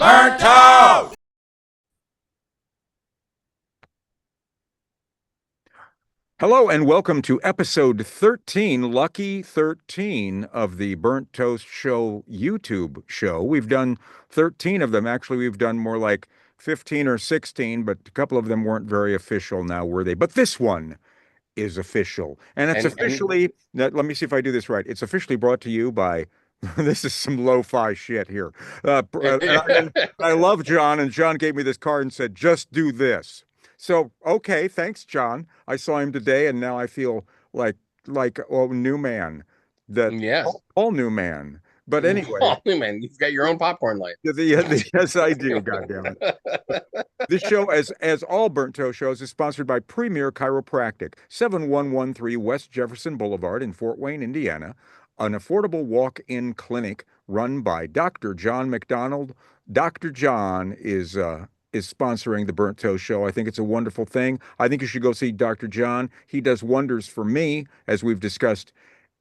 Burnt Toast! Hello and welcome to episode 13, Lucky 13 of the Burnt Toast Show YouTube show. We've done 13 of them. Actually, we've done more like 15 or 16, but a couple of them weren't very official now, were they? But this one is official. And it's officially, let me see if I do this right. It's officially brought to you by, this is some lo-fi shit here. I love John, and John gave me this card and said, just do this. So, okay, thanks, John. I saw him today, and now I feel like new man, that Yes. all new man. But anyway, Oh, man, you've got your own popcorn light. yes, I do. Goddamn it! This show, as all Burnt Toast shows, is sponsored by Premier Chiropractic, 7113 West Jefferson Boulevard in Fort Wayne, Indiana, an affordable walk-in clinic run by Dr. John McDonald. Dr. John is sponsoring the Burnt Toast Show. I think it's a wonderful thing. I think you should go see Dr. John. He does wonders for me, as we've discussed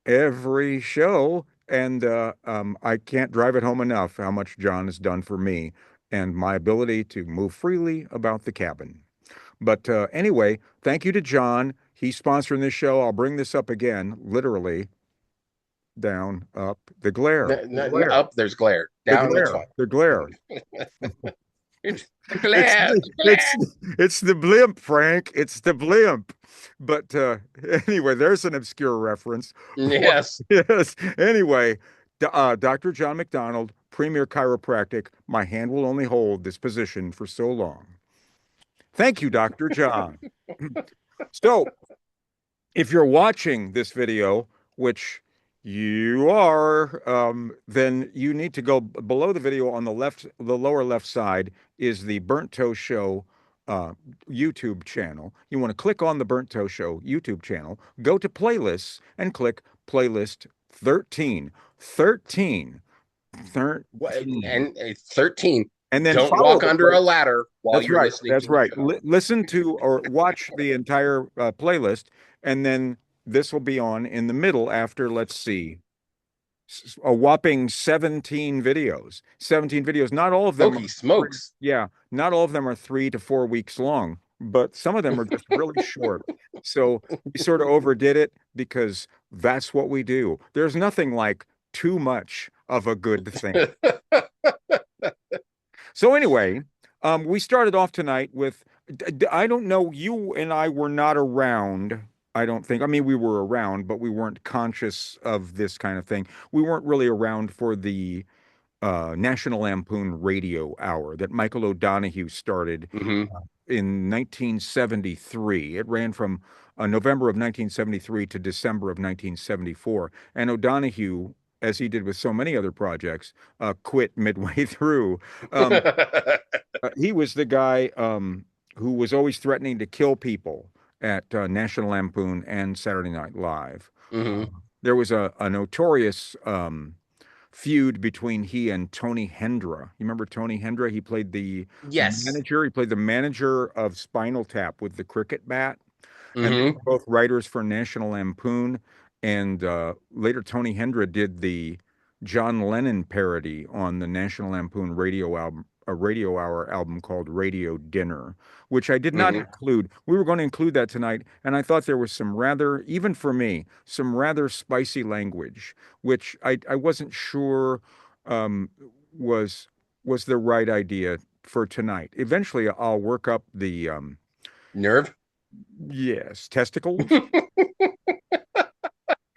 every show. And I can't drive it home enough how much John has done for me and my ability to move freely about the cabin. But anyway, thank you to John. He's sponsoring this show. I'll bring this up again, literally. Down, up, the glare. Up, there's glare. Down, the glare. It's glare. It's the blimp, Frank. It's the blimp. But anyway, there's an obscure reference. Yes. Yes. Anyway, Dr. John McDonald, Premier Chiropractic. My hand will only hold this position for so long. Thank you, Dr. John. So, if you're watching this video, which you are, then you need to go below the video on the left, the lower left side is the Burnt Toast Show YouTube channel. You want to click on the Burnt Toast Show YouTube channel, go to playlists and click playlist 13. 13. 13. And it's 13. And then don't walk under a ladder while you're listening. That's right. Listen to or watch the entire playlist, and then this will be on in the middle after, let's see, a whopping 17 videos. 17 videos. Not all of them. Holy smokes. Yeah. Not all of them are 3 to 4 weeks long, but some of them are just really short. So we sort of overdid it because that's what we do. There's nothing like too much of a good thing. So anyway, we started off tonight with, I don't know, you and I were not around. I don't think. I mean, we were around, but we weren't conscious of this kind of thing. We weren't really around for the National Lampoon Radio Hour that Michael O'Donoghue started in 1973. It ran from November of 1973 to December of 1974. And O'Donoghue, as he did with so many other projects, quit midway through. He was the guy who was always threatening to kill people at National Lampoon and Saturday Night Live. There was a notorious feud between he and Tony Hendra. You remember Tony Hendra? He played the manager. He played the manager of Spinal Tap with the cricket bat. And they were both writers for National Lampoon. And later Tony Hendra did the John Lennon parody on the National Lampoon radio album, a Radio Hour album called Radio Dinner, which I did not include. We were going to include that tonight, and I thought there was some rather, even for me, some rather spicy language, which I wasn't sure was the right idea for tonight. Eventually, I'll work up the nerve. Yes, testicles.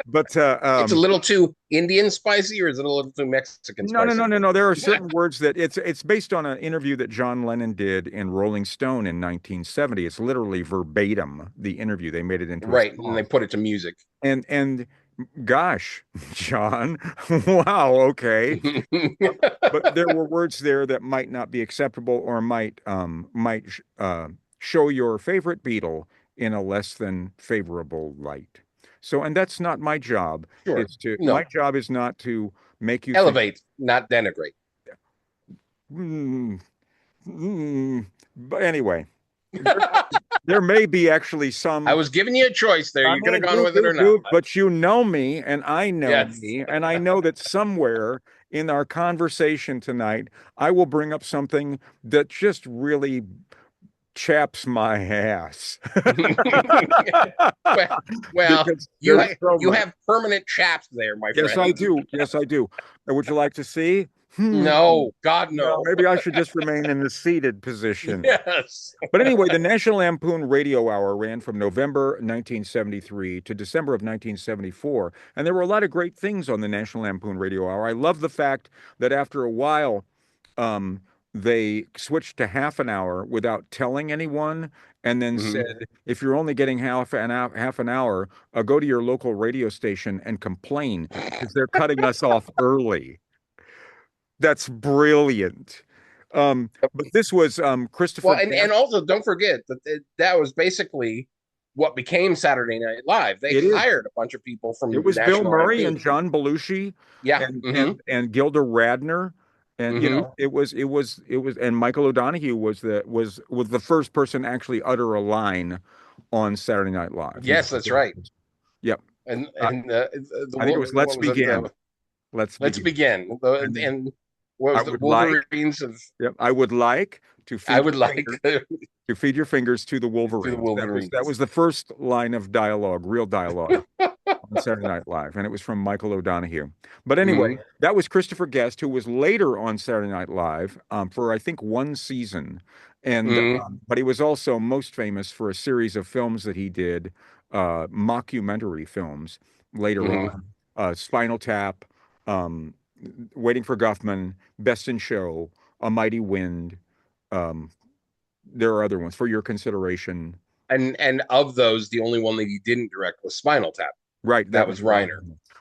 But it's a little too Indian spicy, or is it a little too Mexican spicy? No. There are certain words that it's based on an interview that John Lennon did in Rolling Stone in 1970. It's literally verbatim the interview. They made it into and they put it to music. And gosh, John, wow, okay. But there were words there that might not be acceptable or might show your favorite Beatle in a less than favorable light. So, and that's not my job. Sure. My job is not to make you elevate, not denigrate. But anyway, there may be actually some. I was giving you a choice there. You could have gone with it or not. But you know me, and I know me, and I know that somewhere in our conversation tonight, I will bring up something that just really chaps my ass. Well, well, Because there's so you much. have permanent chaps there, my Yes, I friend. do. Yes, I do. Would you like to see? No, God, No, no. maybe I should just remain in the seated position. Yes. But anyway, the National Lampoon Radio Hour ran from November 1973 to December of 1974. And there were a lot of great things on the National Lampoon Radio Hour. I love the fact that after a while, um, they switched to half an hour without telling anyone, and then said, Mhm. if you're only getting half an hour, go to your local radio station and complain because they're cutting us off early. That's brilliant. But this was Christopher Well, Guest. and also don't forget that that was basically what became Saturday Night Live. They It is. hired a bunch of people It from was Bill National Murray Lampoon. and John Belushi Yeah. and Gilda Radner. And you Hmm. know, it was and Michael O'Donoghue was the first person to actually utter a line on Saturday Night Live. He was Yes, the that's first right. person. Yep. And I, I think it was Let's what was it? Begin. Let's Let's begin. begin. And And what I was the would like, Wolverines of? yep, I would like to I feed would your like fingers to to feed your fingers to the the Wolverines. That Wolverines. was the first line of dialogue, real dialogue on Saturday Night Live, and it was from Michael O'Donoghue. But anyway, Mhm. that was Christopher Guest, who was later on Saturday Night Live for I think one season, and Mhm. but he was also most famous for a series of films that he did, mockumentary films later Mhm. on, Spinal Tap, um, Waiting for Guffman, Best in Show, A Mighty Wind. Um, there are other ones for your consideration. And of those, the only one that he didn't direct was Spinal Tap. Right, that That was was Reiner.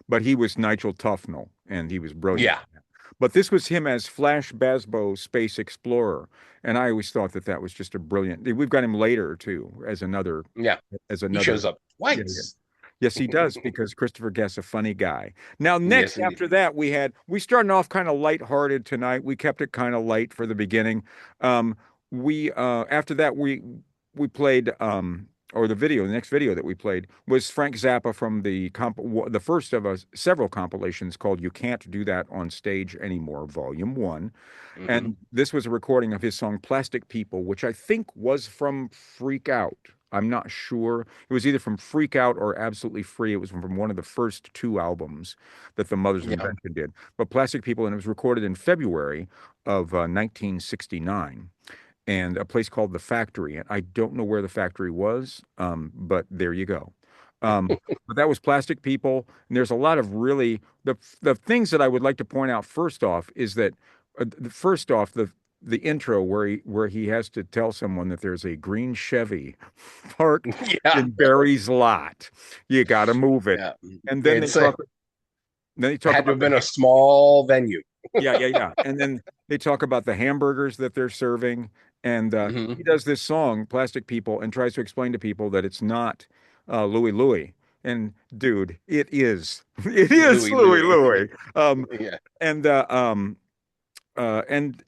but he was Nigel Tufnell, and he was brilliant. Yeah. But this was him as Flash Basbo Space Explorer, and I always thought that that was just a brilliant. We've got him later too Yeah. as He shows another. up Yeah, yeah. twice. Yes, he does because Christopher Guest's a funny guy. Now, Yes, next indeed. after that, we started off kind of lighthearted tonight. We kept it kind of light for the beginning. We after that we played or the next video that we played was Frank Zappa from the first of us several compilations called "You Can't Do That on Stage Anymore," Volume One, Hmm. and this was a recording of his song "Plastic People," which I think was from Freak Out. I'm not sure. It was either from Freak Out or Absolutely Free. It was from one of the first two albums that the Mother's Yeah. Invention did. But Plastic People, and it was recorded in February of 1969 and a place called The Factory. And I don't know where the factory was, but there you go. But that was Plastic People. And there's a lot of really the things that I would like to point out first off is that first off the intro where he has to tell someone that there's a green Chevy parked Yeah. in Barry's lot. You got to move it. Yeah. And then It's they talk had to about have been a small venue. yeah. And then they talk about the hamburgers that they're serving. And Hmm. he does this song, Plastic People, and tries to explain to people that it's not Louie Louie. And dude, it is. It is Louis Louie Louis. Louie. Yeah. And uh, and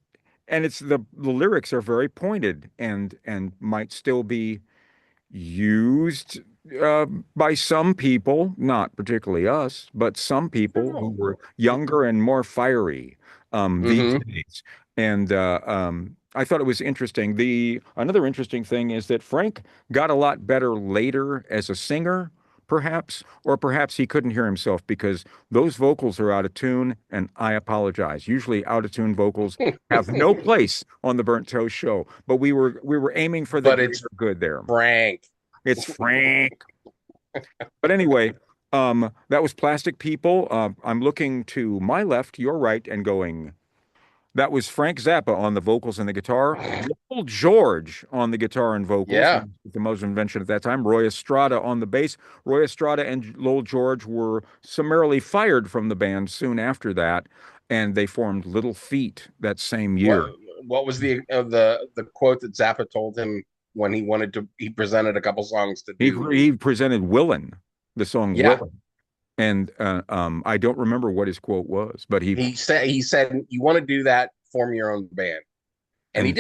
and it's the lyrics are very pointed and might still be used uh, by some people, not particularly us, but some people who No. were younger and more fiery these Hmm. days. And I thought it was interesting. The another interesting thing is that Frank got a lot better later as a singer, perhaps, or perhaps he couldn't hear himself because those vocals are out of tune, and I apologize. Usually out of tune vocals have no place on the Burnt Toast Show, but we were aiming for the But it's greater good there. Frank. It's Frank. But anyway, that was Plastic People. I'm looking to my left, your right, and going. That was Frank Zappa on the vocals and the guitar. Lowell George on the guitar and vocals. Yeah. The most invention at that time. Roy Estrada on the bass. Roy Estrada and Lowell George were summarily fired from the band soon after that, and they formed Little Feat that same What year. what was the quote that Zappa told him when he presented a couple songs to He do? he presented Willin', the song Yeah. Willin'. And I don't remember what his quote was, but He said you want to do that, form your own band. And he and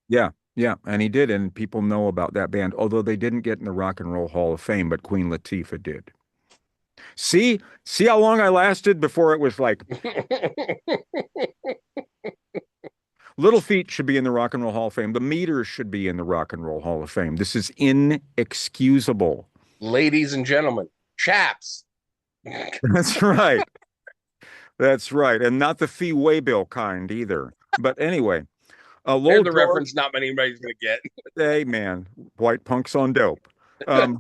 did. yeah, and he did, and people know about that band, although they didn't get in the Rock and Roll Hall of Fame, but Queen Latifah did. See how long I lasted before it was like Little Feat should be in the Rock and Roll Hall of Fame. The Meters should be in the Rock and Roll Hall of Fame. This is inexcusable. Ladies and gentlemen, chaps. That's right. That's right. And not the fee waybill kind either. But anyway, Lowell There's a George, reference not many anybody's going to get. hey man, white punks on dope. Um,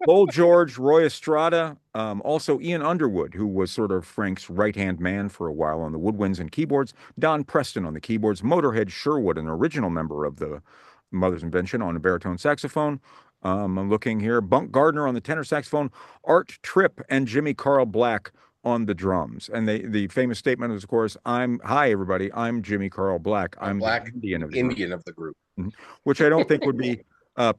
Lowell George, Roy Estrada, also Ian Underwood, who was sort of Frank's right-hand man for a while on the woodwinds and keyboards, Don Preston on the keyboards, Motorhead Sherwood, an original member of the Mother's Invention on a baritone saxophone. I'm looking here, Bunk Gardner on the tenor saxophone, Art Tripp and Jimmy Carl Black on the drums. And the famous statement was, of course, hi everybody, I'm Jimmy Carl Black. A I'm the black Indian of the group. Indian of the group. Mhm. Which I don't think would be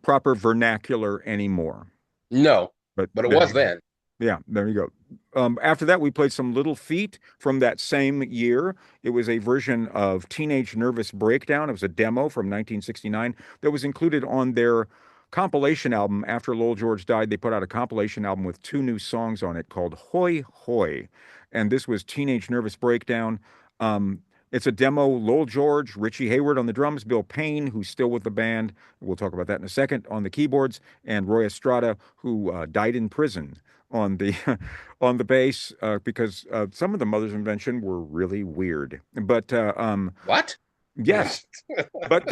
proper vernacular anymore. No, But but it there was you go. then. Yeah, there you go. After that, we played some Little Feat from that same year. It was a version of Teenage Nervous Breakdown. It was a demo from 1969 that was included on their compilation album. After Lowell George died, they put out a compilation album with two new songs on it called Hoy Hoy. And this was Teenage Nervous Breakdown. It's a demo. Lowell George, Richie Hayward on the drums, Bill Payne, who's still with the band. We'll talk about that in a second, on the keyboards, and Roy Estrada, who died in prison on the on the bass because some of the Mother's Invention were really weird. But What? yes, but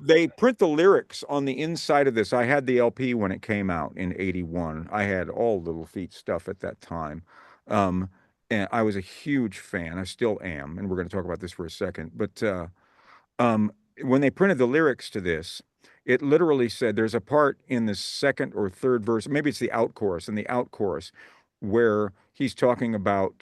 they print the lyrics on the inside of this. I had the LP when it came out in '81. I had all Little Feat stuff at that time. Um, and I was a huge fan. I still am, and we're going to talk about this for a second. But um, when they printed the lyrics to this, it literally said there's a part in the second or third verse, maybe it's the out chorus, in the out chorus, where he's talking about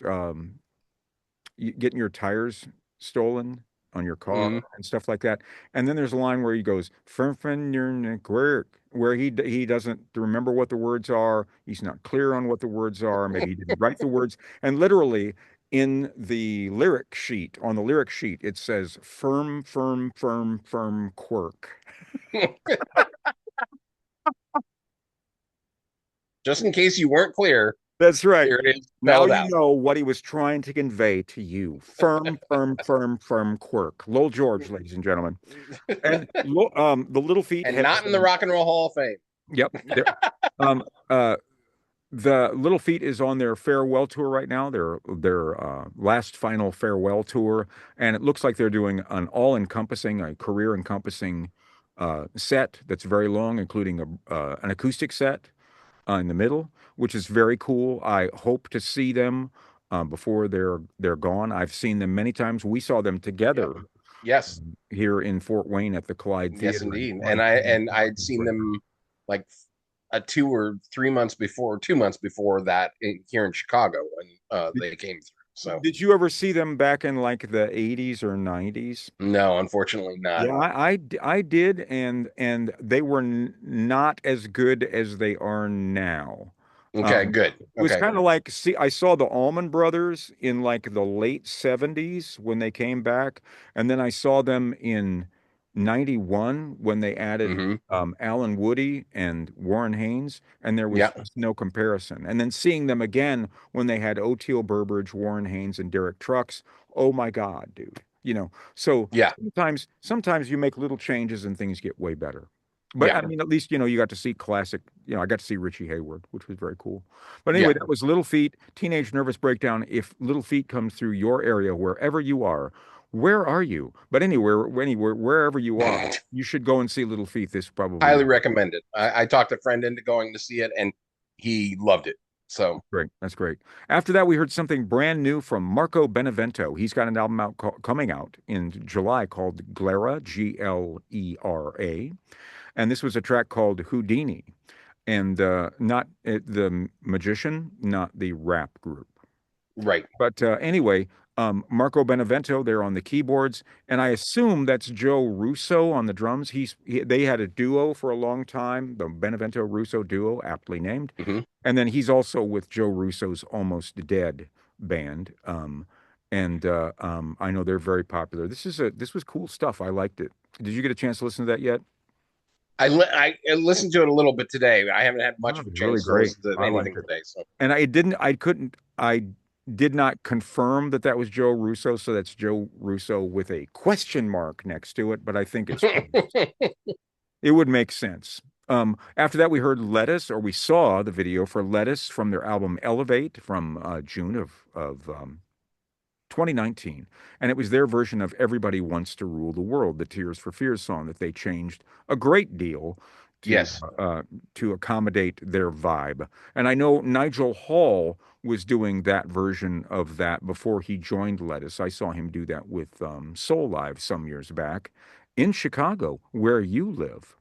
getting your tires stolen on your car Mhm. and stuff like that. And then there's a line where he goes, "Fernfen your neck work," where he doesn't remember what the words are. He's not clear on what the words are. Maybe he didn't write the words. And literally in the lyric sheet, on the lyric sheet, it says firm, firm, firm, firm quirk. Just in case you weren't clear, That's right. here it is Now spelled you out. know what he was trying to convey to you. Firm, firm, firm, firm quirk. Lowell George, ladies and gentlemen. And the Little Feet And has not in the Rock and Roll Hall of Fame. yep. Um, uh, the Little Feat is on their farewell tour right now, their last final farewell tour, and it looks like they're doing an all-encompassing, a career-encompassing set that's very long, including an acoustic set in the middle, which is very cool. I hope to see them before they're gone. I've seen them many times. We saw them Yep. together Yes. here in Fort Wayne at the Clyde Yes, Theater in indeed. And I and 2010. I'd seen them like a 2 or 3 months before, 2 months before that here in Chicago when they came through. So Did you ever see them back in like the 80s or 90s? no, unfortunately not. Yeah, I did, and they were not as good as they are now. Okay, Um, good. it was Okay. kind of like, see, I saw the Allman Brothers in like the late 70s when they came back, and then I saw them in 91 when they added Hmm. Alan Woody and Warren Haynes, and there was Yeah. just no comparison. And then seeing them again when they had Oteil Burbridge, Warren Haynes, and Derek Trucks, oh my God, dude. So Yeah. sometimes you make little changes and things get way better. But Yeah. I mean, at least, you got to see classic, I got to see Richie Hayward, which was very cool. But Yeah. anyway, that was Little Feat, Teenage Nervous Breakdown. If Little Feat comes through your area, wherever you are, where are you? But anywhere, wherever you are, you should go and see Little Feat. This probably Highly recommend it. I talked a friend into going to see it and he loved it. So great. That's great. After that, we heard something brand new from Marco Benevento. He's got an album coming out in July called Glera, Glera. And this was a track called Houdini. And not the magician, not the rap group. right. But anyway, Marco Benevento there on the keyboards, and I assume that's Joe Russo on the drums. They had a duo for a long time, the Benevento Russo duo, aptly named. Hmm. And then he's also with Joe Russo's Almost Dead band. And I know they're very popular. This was cool stuff. I liked it. Did you get a chance to listen to that yet? I listened to it a little bit today. I haven't had much Oh, of a it's really chance to great. listen to I anything liked it. today. So And I did not confirm that that was Joe Russo, so that's Joe Russo with a question mark next to it, but I think it's it would make sense. After that, we heard Lettuce, or we saw the video for Lettuce from their album Elevate from June of 2019, and it was their version of Everybody Wants to Rule the World, the Tears for Fears song that they changed a great deal to yes. uh, to accommodate their vibe. And I know Nigel Hall was doing that version of that before he joined Lettuce. I saw him do that with Soul Live some years back in Chicago, where you live.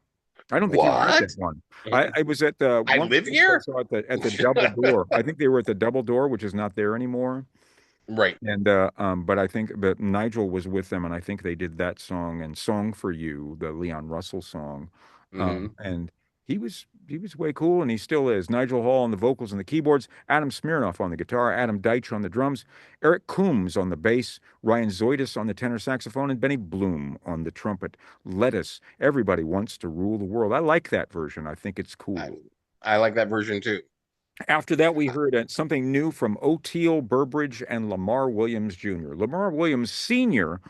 I don't think you were at that What? one. I was at the I one of live the gigs I here? saw at the Double Door. I think they were at the Double Door, which is not there anymore. Right. And but I think but Nigel was with them, and I think they did that song and "Song for You," the Leon Russell song. Hmm. And he was way cool, and he still is. Nigel Hall on the vocals and the keyboards, Adam Smirnoff on the guitar, Adam Deitch on the drums, Eric Coombs on the bass, Ryan Zoidis on the tenor saxophone, and Benny Bloom on the trumpet. Lettuce. Everybody wants to rule the world. I like that version. I think it's I, cool. I like that version too. After that, we heard something new from Oteil Burbridge and Lamar Williams Jr. Lamar Williams Sr.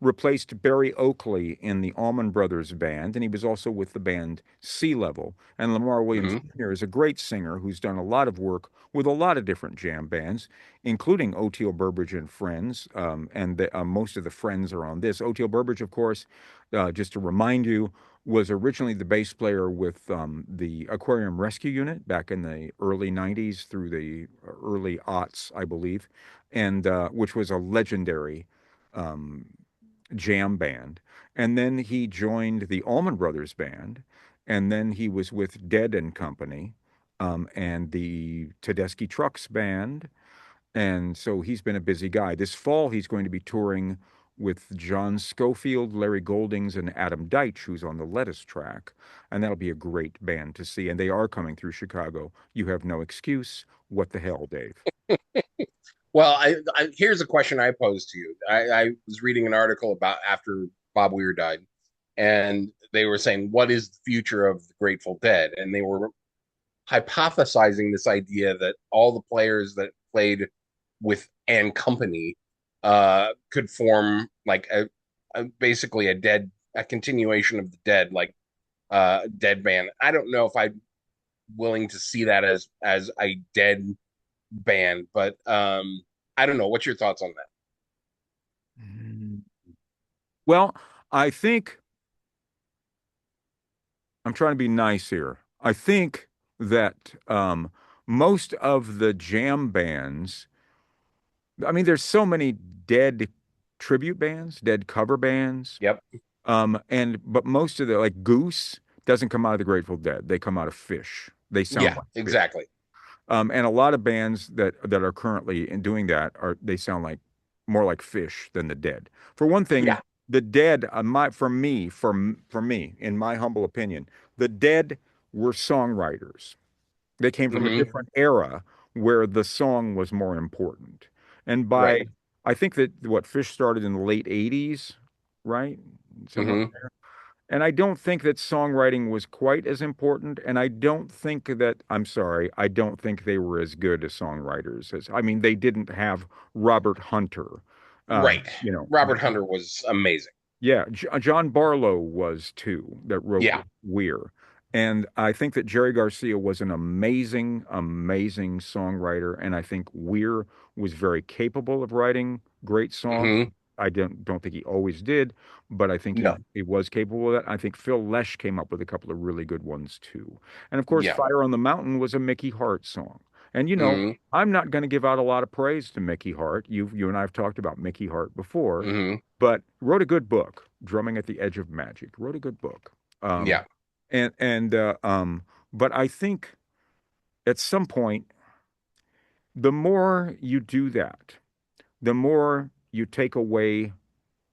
replaced Barry Oakley in the Allman Brothers Band, and he was also with the band Sea Level. And Lamar Williams Hmm. Jr. is a great singer who's done a lot of work with a lot of different jam bands, including Oteil Burbridge and Friends. Most of the Friends are on this. Oteil Burbridge, of course, just to remind you, was originally the bass player with the Aquarium Rescue Unit back in the early 90s through the early aughts, I believe, and which was a legendary um, jam band. And then he joined the Allman Brothers Band, and then he was with Dead and Company and the Tedeschi Trucks Band, and so he's been a busy guy. This fall, he's going to be touring with John Schofield, Larry Goldings, and Adam Deitch, who's on the Lettuce track. And that'll be a great band to see. And they are coming through Chicago. You have no excuse. What the hell, Dave? Well, here's a question I posed to you. I was reading an article about after Bob Weir died, and they were saying, what is the future of the Grateful Dead? And they were hypothesizing this idea that all the players that played with and company could form like basically a continuation of the Dead, like Dead band. I don't know if I'm willing to see that as a Dead band, but I don't know. What's your thoughts on that? Mm. Well, I think I'm trying to be nice here. I think that most of the jam bands, I mean, there's so many dead tribute bands, dead cover bands. Yep. And but most of the like Goose doesn't come out of the Grateful Dead. They come out of Fish. They sound Yeah, like Fish. exactly. And a lot of bands that are currently in doing that are they sound like more like Fish than the Dead. For one thing, Yeah. the Dead, for me, in my humble opinion, the Dead were songwriters. They came from a Hmm. different era where the song was more important. And Right. I think that what Fish started in the late 80s, right? Somewhere. Hmm. And I don't think that songwriting was quite as important. And I don't think that, I'm sorry, I don't think they were as good as songwriters as, I mean, they didn't have Robert Hunter, Right. you know, Robert Hunter was amazing. yeah, John Barlow was too, that wrote Yeah. with Weir. And I think that Jerry Garcia was an amazing, amazing songwriter. And I think Weir was very capable of writing great songs. Hmm. I don't think he always did, but I think No. he was capable of that. I think Phil Lesh came up with a couple of really good ones too. And of course, Yeah. Fire on the Mountain was a Mickey Hart song. And you know, Hmm. I'm not going to give out a lot of praise to Mickey Hart. You and I have talked about Mickey Hart before, Hmm. but wrote a good book, Drumming at the Edge of Magic. Wrote a good book. Um, Yeah. and but I think at some point, the more you do that, the more you take away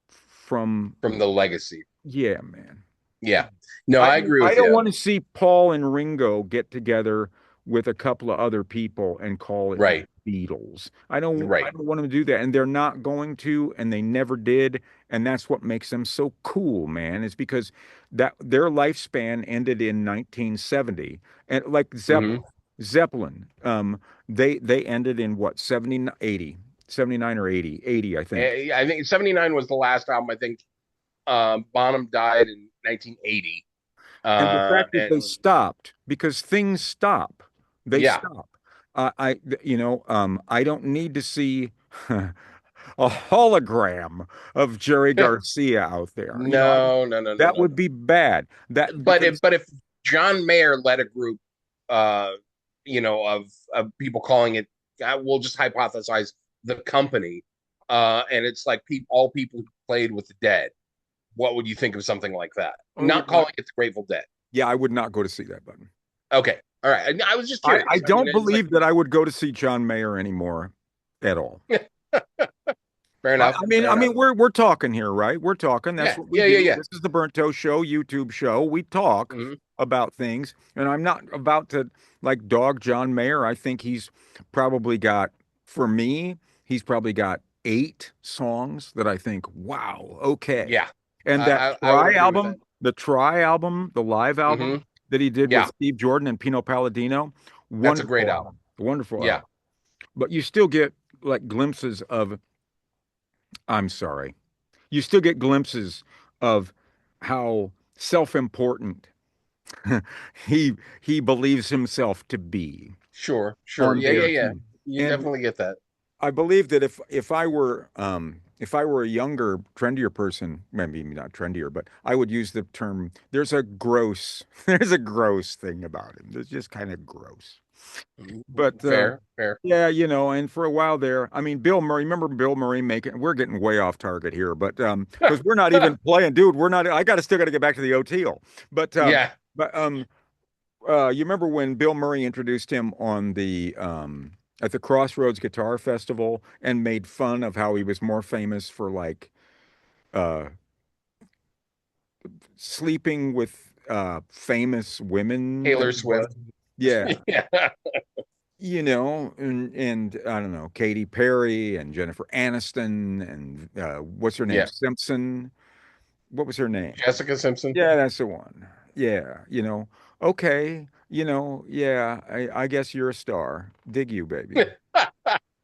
from, From the legacy. yeah, man. Yeah. No, I I agree I with don't you. want to see Paul and Ringo get together with a couple of other people and call it Right. Beatles. I Right. don't want them to do that. And they're not going to, and they never did. And that's what makes them so cool, man, is because that their lifespan ended in 1970. And like Hmm. Zeppelin, they ended in what, 70, 80, 79 or 80, 80, I think. I think 79 was the last album. I think Bonham died in 1980. And the fact that they And stopped, because things stop, they yeah, stop. I don't need to see a hologram of Jerry Garcia out there. no, no, no, no, That no, would no. be bad. That But because if John Mayer led a group, uh, of people calling it, we'll just hypothesize the company, and it's like all people who played with the Dead. What would you think of something like that? oh, Not calling it the Grateful Dead. yeah, I would not go to see that button. Okay, all right. I was just I curious. I mean, don't it's like believe that I would go to see John Mayer anymore at all. fair enough, I fair enough. mean, we're talking here, right? We're talking. That's Yeah, what we yeah, yeah, do. yeah. This is the Burnt Toast Show, YouTube show. We talk Hmm. about things, and I'm not about to like dog John Mayer. I think he's probably got, for me, he's probably got 8 songs that I think, wow, okay. Yeah, And that I would Try agree with that. album, the Try album, the live album Hmm. that he did with Yeah, Steve Jordan and Pino Palladino, that's a great wonderful album. album, wonderful Yeah, album. But you still get like glimpses of, I'm sorry. You still get glimpses of how self-important he believes himself to be sure, sure. on Yeah, yeah, there yeah. too. You And definitely get that. I believe that if I were a younger, trendier person, maybe not trendier, but I would use the term there's a gross thing about him. It's just kind of gross. But Fair, fair. yeah, and for a while there, I mean, Bill Murray, remember Bill Murray making, we're getting way off target here, but because we're not even playing, dude, we're not, I still got to get back to the OTL. But Yeah. but you remember when Bill Murray introduced him on the at the Crossroads Guitar Festival and made fun of how he was more famous for like uh sleeping with famous women than Taylor he was. Swift. Yeah. Yeah. And I don't know, Katy Perry and Jennifer Aniston and what's her name? Yeah. Simpson. What was her name? Jessica Simpson. Yeah, that's the one. Yeah, okay, yeah, I guess you're a star. Dig you, baby.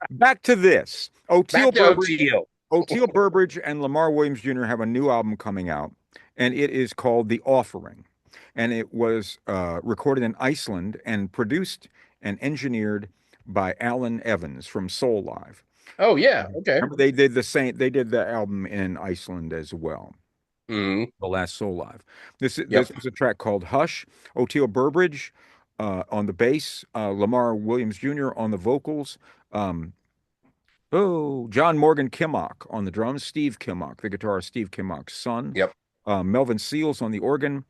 Back to this. Back to OTO. Oteil Burbridge and Lamar Williams Jr. have a new album coming out, and it is called The Offering. And it was recorded in Iceland and produced and engineered by Alan Evans from Soul Live. Oh yeah. Okay. Remember, they did the album in Iceland as well. Hmm. The last Soul Live. This Yep. is a track called Hush. Oteil Burbridge on the bass, Lamar Williams Jr. on the vocals. Um, John Morgan Kimmock on the drums, Steve Kimmock, the guitarist Steve Kimmock's son, Yep. Melvin Seals on the organ,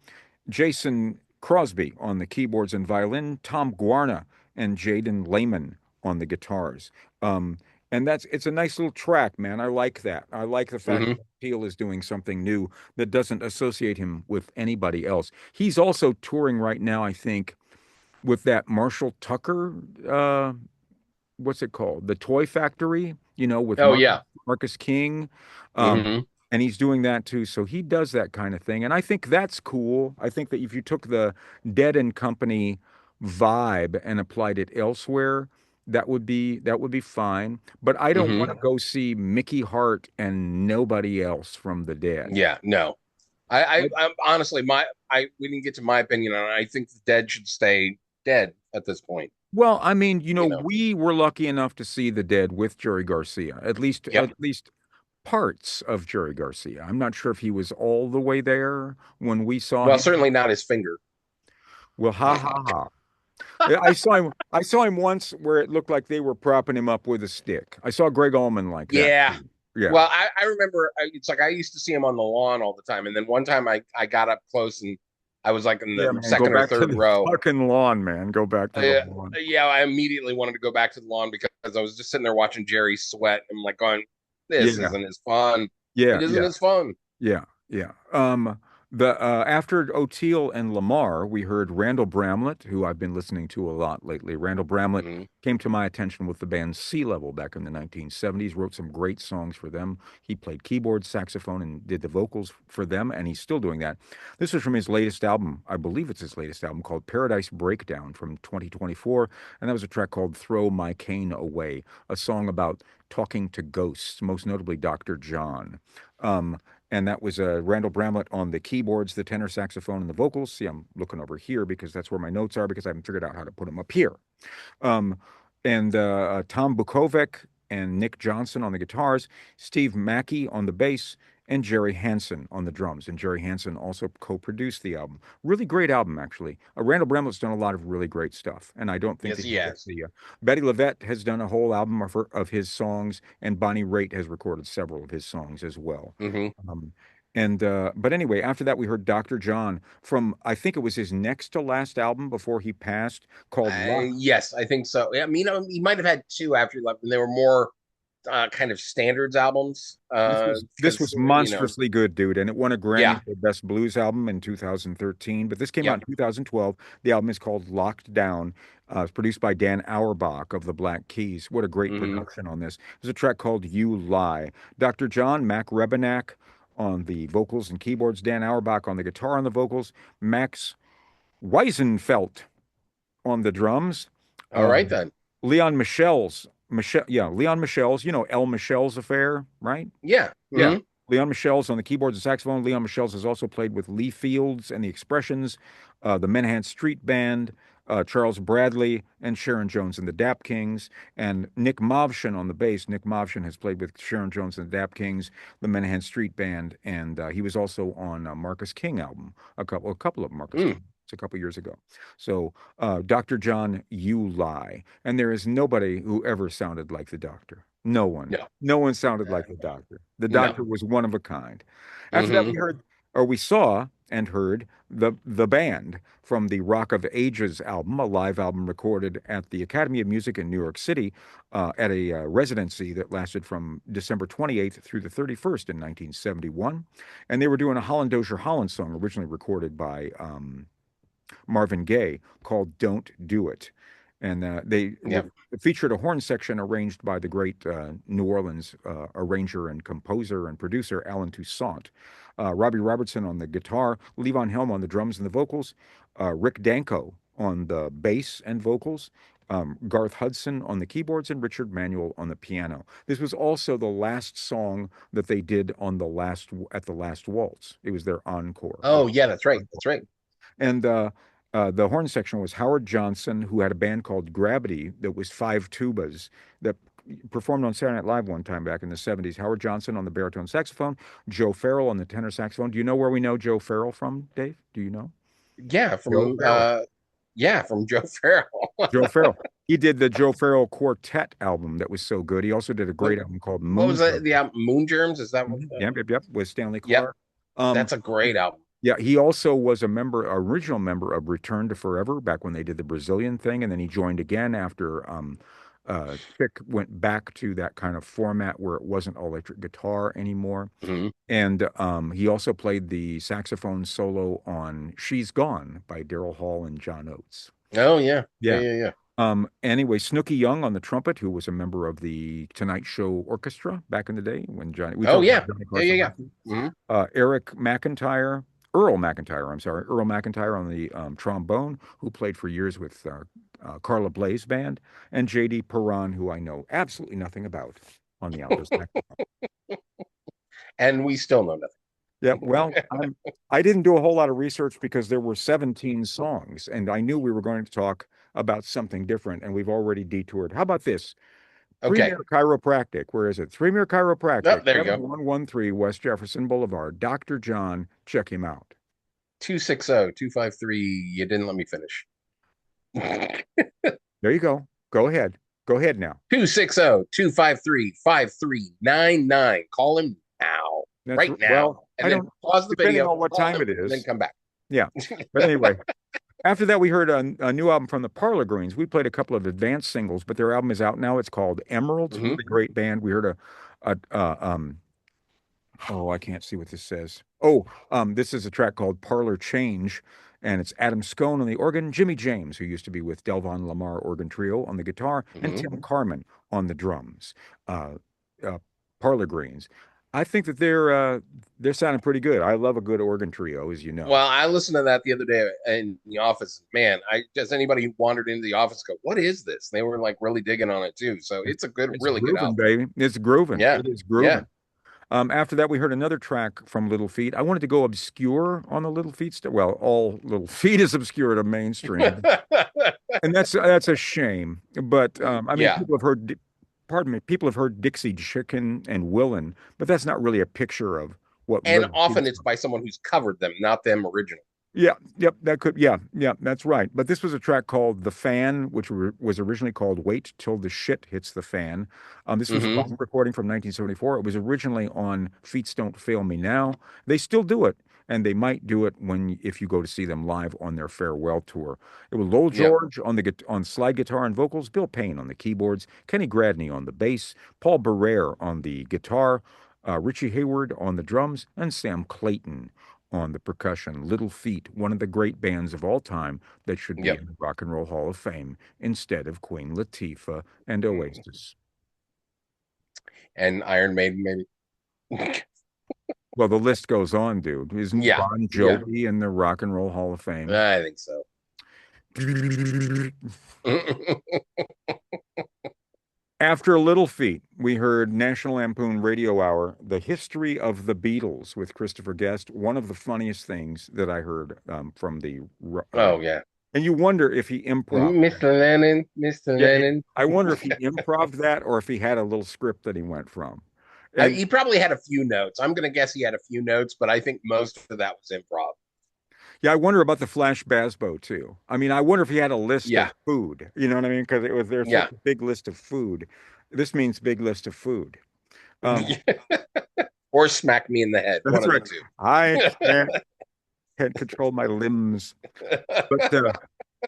Jason Crosby on the keyboards and violin, Tom Guarna and Jaden Lehman on the guitars. Um, and it's a nice little track, man. I like that. I like the fact Hmm. that Peel is doing something new that doesn't associate him with anybody else. He's also touring right now, I think, with that Marshall Tucker, what's it called? The Toy Factory, with Oh yeah. Marcus King. Um, Hmm. and he's doing that too. So he does that kind of thing. And I think that's cool. I think that if you took the Dead and Company vibe and applied it elsewhere, that would be fine. But I don't want Hmm. to go see Mickey Hart and nobody else from the Dead. Yeah. No. I'm honestly we didn't get to my opinion on it. I think the Dead should stay dead at this point. Well, I mean, You know. we were lucky enough to see the Dead with Jerry Garcia, at least Yep. parts of Jerry Garcia. I'm not sure if he was all the way there when we saw Well, him. certainly not his finger. Well, ha ha ha. Yeah, I saw him once where it looked like they were propping him up with a stick. I saw Greg Allman like that Yeah. too. Yeah. Well, I remember it's like I used to see him on the lawn all the time. And then one time I got up close and I was like in Yeah, the man, go second or back to third the row. fucking lawn, man. Go back to the Uh, lawn. yeah, I immediately wanted to go back to the lawn because I was just sitting there watching Jerry sweat and like going, this Yeah. isn't as fun. Yeah, It isn't yeah. as fun. Yeah, yeah. The After O'Teal and Lamar, we heard Randall Bramlett, who I've been listening to a lot lately. Randall Bramlett Hmm. came to my attention with the band Sea Level back in the 1970s, wrote some great songs for them. He played keyboard, saxophone, and did the vocals for them, and he's still doing that. This was from his latest album. I believe it's his latest album called Paradise Breakdown from 2024, and that was a track called Throw My Cane Away, a song about talking to ghosts, most notably Dr. John. Um, and that was Randall Bramlett on the keyboards, the tenor saxophone, and the vocals. See, I'm looking over here because that's where my notes are because I haven't figured out how to put them up here. Um, and Tom Bukovic and Nick Johnson on the guitars, Steve Mackey on the bass, and Jerry Hansen on the drums. And Jerry Hansen also co-produced the album. Really great album, actually. Randall Bramlett's done a lot of really great stuff, and I don't think Yes, that he he gets has. the. Betty LaVette has done a whole album of his songs, and Bonnie Raitt has recorded several of his songs as well. Hmm. Um, but anyway, after that we heard Dr. John from I think it was his next to last album before he passed called Lock. Yes, I think so. I mean, he might have had two after he left, and they were more kind of standards albums. This was Because monstrously good, dude, and it won a yeah, Grammy for Best Blues Album in 2013. But this came out yep. in 2012. The album is called Locked Down. It's produced by Dan Auerbach of the Black Keys. What a great Hmm. production on this. There's a track called You Lie. Dr. John, Mac Rebenak on the vocals and keyboards, Dan Auerbach on the guitar and the vocals, Max Weisenfeld on the drums. All right Um, then. Leon Leon Michel's, El Michel's Affair, right? Yeah. Yeah. Hmm. Leon Michel's on the keyboards and saxophone. Leon Michel's has also played with Lee Fields and the Expressions, the Manhattan Street Band, Charles Bradley, and Sharon Jones and the Dap Kings, and Nick Movshan on the bass. Nick Movshan has played with Sharon Jones and the Dap Kings, the Manhattan Street Band, and he was also on Marcus King album, a couple of Marcus Mm. King. It's a couple years ago. So, Dr. John, You Lie. And there is nobody who ever sounded like the doctor. No one. No. No one sounded Uh, like the doctor. The no. doctor was one of a kind. After that, we Hmm. heard, or we saw and heard the band from the Rock of Ages album, a live album recorded at the Academy of Music in New York City at a residency that lasted from December 28th through the 31st in 1971. And they were doing a Holland Dozier Holland song originally recorded by Marvin Gaye called Don't Do It. And Yep. featured a horn section arranged by the great New Orleans arranger and composer and producer Alan Toussaint. Robbie Robertson on the guitar, Levon Helm on the drums and the vocals, Rick Danko on the bass and vocals, Garth Hudson on the keyboards, and Richard Manuel on the piano. This was also the last song that they did on the last waltz. It was their encore. Oh, yeah, that's right. That's right. And the horn section was Howard Johnson, who had a band called Gravity that was five tubas that performed on Saturday Night Live one time back in the 70s. Howard Johnson on the baritone saxophone, Joe Farrell on the tenor saxophone. Do you know where we know Joe Farrell from, Dave? Do you know? Yeah, Joe from Farrell. Joe Farrell. Joe Farrell. He did the Joe Farrell Quartet album that was so good. He also did a What great album called what was that? Moonshine. The album Moon Germs? Is that what Mhm. the Yep, yep, yep, with Stanley Yep, Clark. Um, that's a great album. Yeah, he also was original member of Return to Forever back when they did the Brazilian thing, and then he joined again after Chick went back to that kind of format where it wasn't electric guitar anymore. Hmm. And he also played the saxophone solo on She's Gone by Daryl Hall and John Oates. Oh yeah. Yeah, Yeah. yeah, yeah. Anyway, Snooky Young on the trumpet, who was a member of the Tonight Show Orchestra back in the day when we Oh talked yeah. about Johnny Yeah, yeah, Carson yeah. Records. Hmm. Earl McIntyre, I'm sorry, Earl McIntyre on the trombone, who played for years with Carla Bley's band, and J.D. Perron, who I know absolutely nothing about on the alto saxophone. And we still know nothing. Yeah, well, I didn't do a whole lot of research because there were 17 songs, and I knew we were going to talk about something different, and we've already detoured. How about this? Okay. Premier Chiropractic. Where is it? Premier Oh, Chiropractic, there you go. 7113 West Jefferson Boulevard. Dr. John, check him out. 260-253. You didn't let me finish. There you go. Go ahead. Go ahead now. 260-253-5399. Call him now. That's Right now. well, And I then don't, pause the depending video, on what call time him, it and then is. come back. Yeah. But anyway, after that, we heard a new album from the Parlor Greens. We played a couple of advanced singles, but their album is out now. It's called Emeralds. Hmm. Really great band. We heard a Oh, I can't see what this says. Oh, this is a track called Parlor Change, and it's Adam Scone on the organ, Jimmy James, who used to be with Delvon Lamar Organ Trio on the guitar, and Hmm. Tim Carmen on the drums. Uh, uh, Parlor Greens. I think that they're sounding pretty good. I love a good organ trio, as you know. Well, I listened to that the other day in the office. Man, I just anybody who wandered into the office go, "What is this?" They were like really digging on it too. So It's, it's a good, it's really good grooving, album. baby. It's grooving. Yeah, It is yeah. grooving. After that, we heard another track from Little Feat. I wanted to go obscure on the Little Feat stuff. Well, all Little Feat is obscure to mainstream, and that's a shame. But I mean, Yeah, people have heard, pardon me, people have heard Dixie Chicken and Willin', but that's not really a picture of what and Little often Feat's. it's by someone who's covered them, not them original. Yeah, yep, that could, yeah, yeah, that's right. But this was a track called "The Fan," which was originally called "Wait Till the Shit Hits the Fan." This was a Hmm. live recording from 1974. It was originally on "Feats Don't Fail Me Now." They still do it, and they might do it when if you go to see them live on their farewell tour. It was Lowell Yep. George on on slide guitar and vocals, Bill Payne on the keyboards, Kenny Gradney on the bass, Paul Barrere on the guitar, Richie Hayward on the drums, and Sam Clayton on the percussion. Little Feat, one of the great bands of all time that should be Yep. in the Rock and Roll Hall of Fame instead of Queen Latifah and Oasis. And Iron Maiden, maybe. Well, the list goes on, dude. Isn't Yeah, Bon yeah. Jovi in the Rock and Roll Hall of Fame? I think so. After Little Feat, we heard National Lampoon Radio Hour, The History of the Beatles with Christopher Guest. One of the funniest things that I heard from Oh yeah, and you wonder if he improv. Mr. Lennon, Mr. Yeah, Lennon. I wonder if he improv that or if he had a little script that he went from. And He probably had a few notes. I'm gonna guess he had a few notes, but I think most of that was improv. yeah, I wonder about the Flash Basbo too. I mean, I wonder if he had a list of Yeah, food. You know what I mean? Because there's such yeah. a big list of food. This means big list of food. Um, Or smack me in the head. One that's of the right. two. I can't control my limbs. But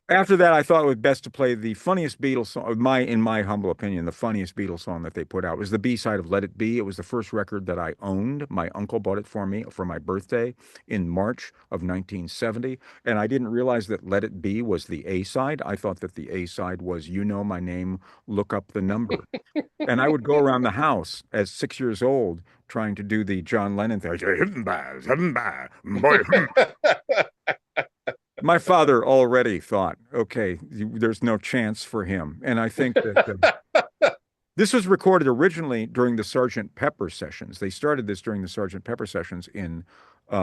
after that, I thought it was best to play the funniest Beatles song, in my humble opinion, the funniest Beatles song that they put out. It was the B-side of Let It Be. It was the first record that I owned. My uncle bought it for me for my birthday in March of 1970. And I didn't realize that Let It Be was the A-side. I thought that the A-side was You Know My Name, Look Up the Number. And I would go around the house at 6 years old trying to do the John Lennon thing. My father already thought, okay, there's no chance for him. And I think that this was recorded originally during the Sergeant Pepper sessions. They started this during the Sergeant Pepper sessions in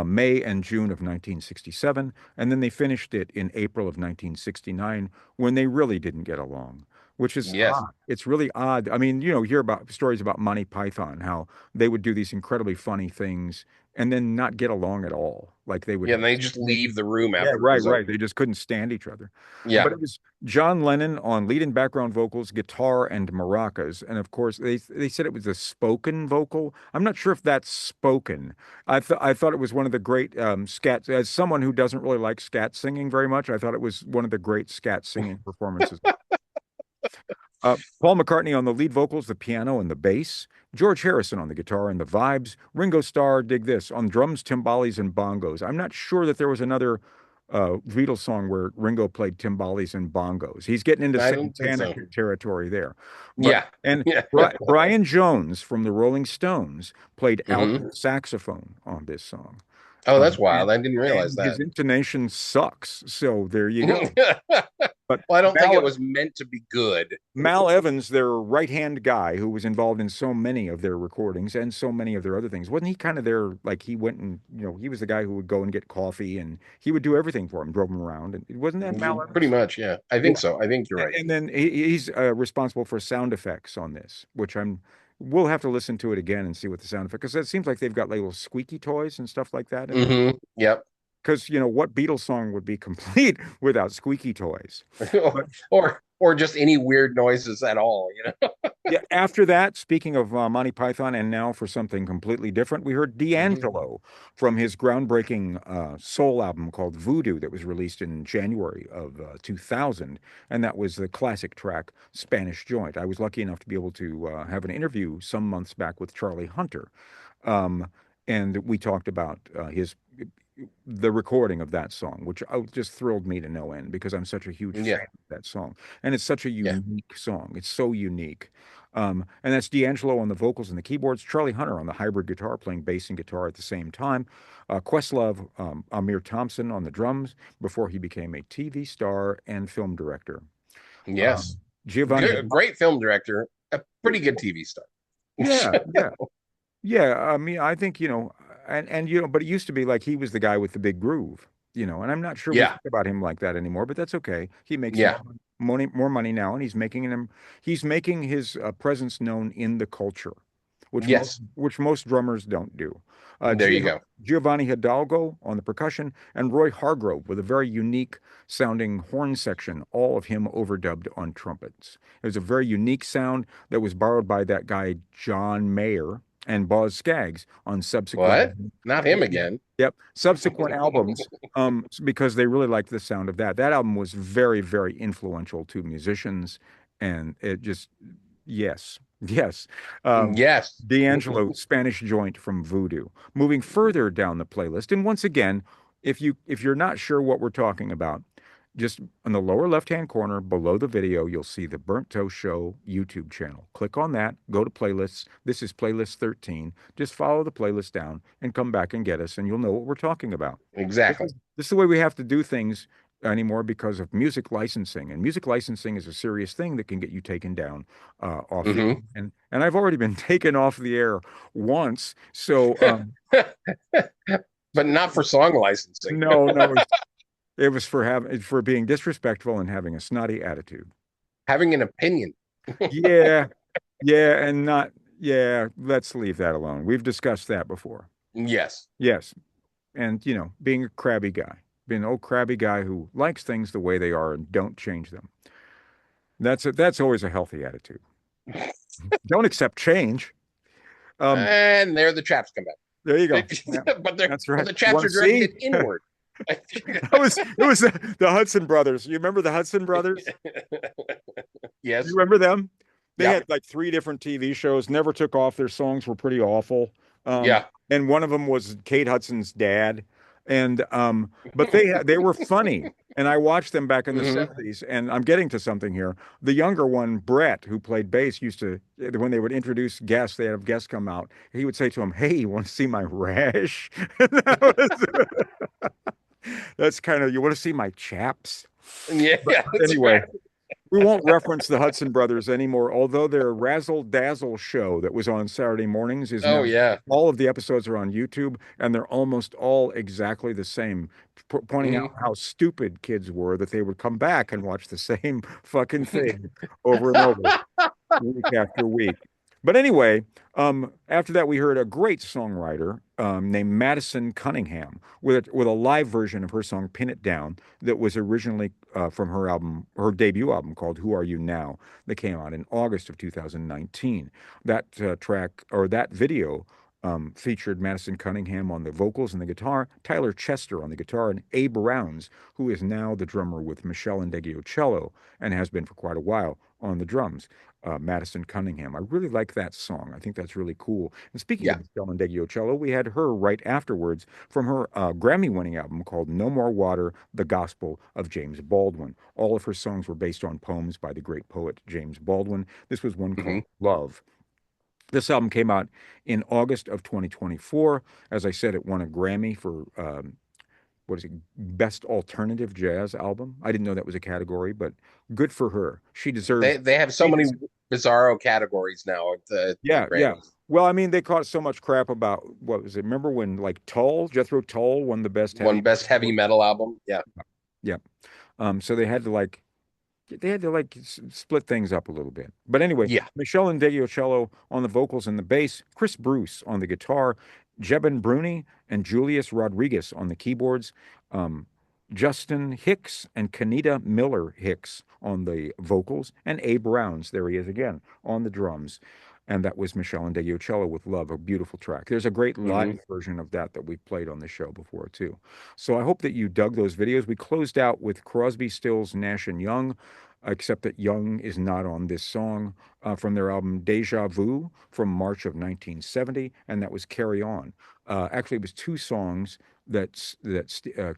May and June of 1967, and then they finished it in April of 1969 when they really didn't get along, which is Yes. odd. It's really odd. I mean, hear about stories about Monty Python, how they would do these incredibly funny things and then not get along at all. Like they Yeah, would and they just leave the room yeah, after it right, was right. over. They just couldn't stand each other. Yeah. But it was John Lennon on lead and background vocals, guitar, and maracas. And of course, they said it was a spoken vocal. I'm not sure if that's spoken. I thought it was one of the great scat. As someone who doesn't really like scat singing very much, I thought it was one of the great scat singing performances. Paul McCartney on the lead vocals, the piano, and the bass. George Harrison on the guitar and the vibes. Ringo Starr, dig this, on drums, timbales, and bongos. I'm not sure that there was another Beatles song where Ringo played timbales and bongos. He's getting into I don't think Santana so. territory there. But Yeah. and Yeah. Brian Jones from the Rolling Stones played Hmm. alto saxophone on this song. Oh, that's Um, wild. and, I didn't realize and his that. intonation sucks. So there you go. Well, But I don't think it was meant to be good. Mal Evans, their right-hand guy who was involved in so many of their recordings and so many of their other things, wasn't he kind of their, like he went and, he was the guy who would go and get coffee and he would do everything for him, drove him around. And wasn't that Mal Pretty Evans? much, yeah. I Yeah. think so. I think you're right. And then he's responsible for sound effects on this, which we'll have to listen to it again and see what the sound effect, because it seems like they've got little squeaky toys and stuff like that in there. Yep. Because, what Beatles song would be complete without squeaky toys? But Or just any weird noises at all. yeah, after that, speaking of Monty Python, and now for something completely different, we heard Mhm. D'Angelo from his groundbreaking soul album called Voodoo that was released in January of 2000. And that was the classic track, Spanish Joint. I was lucky enough to be able to have an interview some months back with Charlie Hunter. Um, and we talked about his the recording of that song, which just thrilled me to no end because I'm such a huge fan Yeah. of that song, and it's such a Yeah. unique song. It's so unique. And that's D'Angelo on the vocals and the keyboards, Charlie Hunter on the hybrid guitar, playing bass and guitar at the same time, Questlove, Amir Thompson on the drums before he became a TV star and film director. Yes. Um, Giovanni Good, great film director, a pretty good TV star. Yeah, yeah. Yeah, I mean, I think, and but it used to be like he was the guy with the big groove, and I'm not sure we Yeah. think about him like that anymore, but that's okay. He makes Yeah. more money now, and he's making his presence known in the culture, Yes. which most drummers don't do. There you go. Giovanni Hidalgo on the percussion, and Roy Hargrove with a very unique sounding horn section, all of him overdubbed on trumpets. It was a very unique sound that was borrowed by that guy John Mayer and Boz Scaggs on subsequent. What? Not him again. Yep, subsequent albums, because they really liked the sound of that. That album was very, very influential to musicians, and it just, yes, yes. Um, Yes. D'Angelo, Spanish Joint from Voodoo. Moving further down the playlist, and once again, if you're not sure what we're talking about, just on the lower left-hand corner below the video, you'll see the Burnt Toast Show YouTube channel. Click on that, go to playlists. This is playlist 13. Just follow the playlist down and come back and get us, and you'll know what we're talking about. This Exactly. is, this is the way we have to do things anymore because of music licensing. And music licensing is a serious thing that can get you taken down off the Hmm. and I've already been taken off the air once. So But not for song licensing. no, no, it was for being disrespectful and having a snotty attitude. Having an opinion. Yeah, yeah, and not yeah, let's leave that alone. We've discussed that before. Yes. Yes. And being a crabby guy, being an old crabby guy who likes things the way they are and don't change them. That's always a healthy attitude. Don't accept change. And there the chaps come There you go. back. Yeah, but that's right. the chaps Want are to see? directed inward. It was the Hudson brothers. You remember the Hudson brothers? You Yes. remember them? They Yeah. had like three different TV shows, never took off. Their songs were pretty awful. Yeah. And one of them was Kate Hudson's dad. And but they were funny. And I watched them back in the Hmm. 70s. And I'm getting to something here. The younger one, Brett, who played bass, used to when they would introduce guests, they have guests come out. He would say to them, "Hey, you want to see my rash?" That's kind of, you want to see my chaps? Yeah. But That's anyway, right. we won't reference the Hudson brothers anymore, although their Razzle Dazzle show that was on Saturday mornings is Oh now, yeah. all of the episodes are on YouTube, and they're almost all exactly the same, pointing out Hmm. how stupid kids were that they would come back and watch the same fucking thing over and over, week after week. But anyway, after that, we heard a great songwriter named Madison Cunningham with a live version of her song "Pin It Down" that was originally from her debut album called "Who Are You Now," that came out in August of 2019. That track or that video featured Madison Cunningham on the vocals and the guitar, Tyler Chester on the guitar, and Abe Rounds, who is now the drummer with Michelle Indegliocello and has been for quite a while on the drums. Madison Cunningham. I really like that song. I think that's really cool. And speaking Yeah. of Michelle Indegliocello, we had her right afterwards from her Grammy-winning album called "No More Water: The Gospel of James Baldwin." All of her songs were based on poems by the great poet James Baldwin. This was one called Hmm. "Love." This album came out in August of 2024. As I said, it won a Grammy for what is it, Best Alternative Jazz Album. I didn't know that was a category, but good for her. She deserves. They have so She many des- bizarro categories now at the yeah, yeah. Grammys. Well, I mean, they caught so much crap about what was it? Remember when like Jethro Tull won the best One heavy best heavy metal? metal album. Yeah. Yeah. So they had to split things up a little bit. But anyway, Yeah. Michelle Indegliocello on the vocals and the bass, Chris Bruce on the guitar, Jebin Bruni and Julius Rodriguez on the keyboards, um, Justin Hicks and Kanita Miller Hicks on the vocals, and Abe Rounds, there he is again, on the drums. And that was Michelle Indegliocello with Love, a beautiful track. There's a great Hmm. live version of that we've played on the show before, too. So I hope that you dug those videos. We closed out with Crosby, Stills, Nash and Young, except that Young is not on this song from their album Deja Vu from March of 1970, and that was Carry On. Actually, it was two songs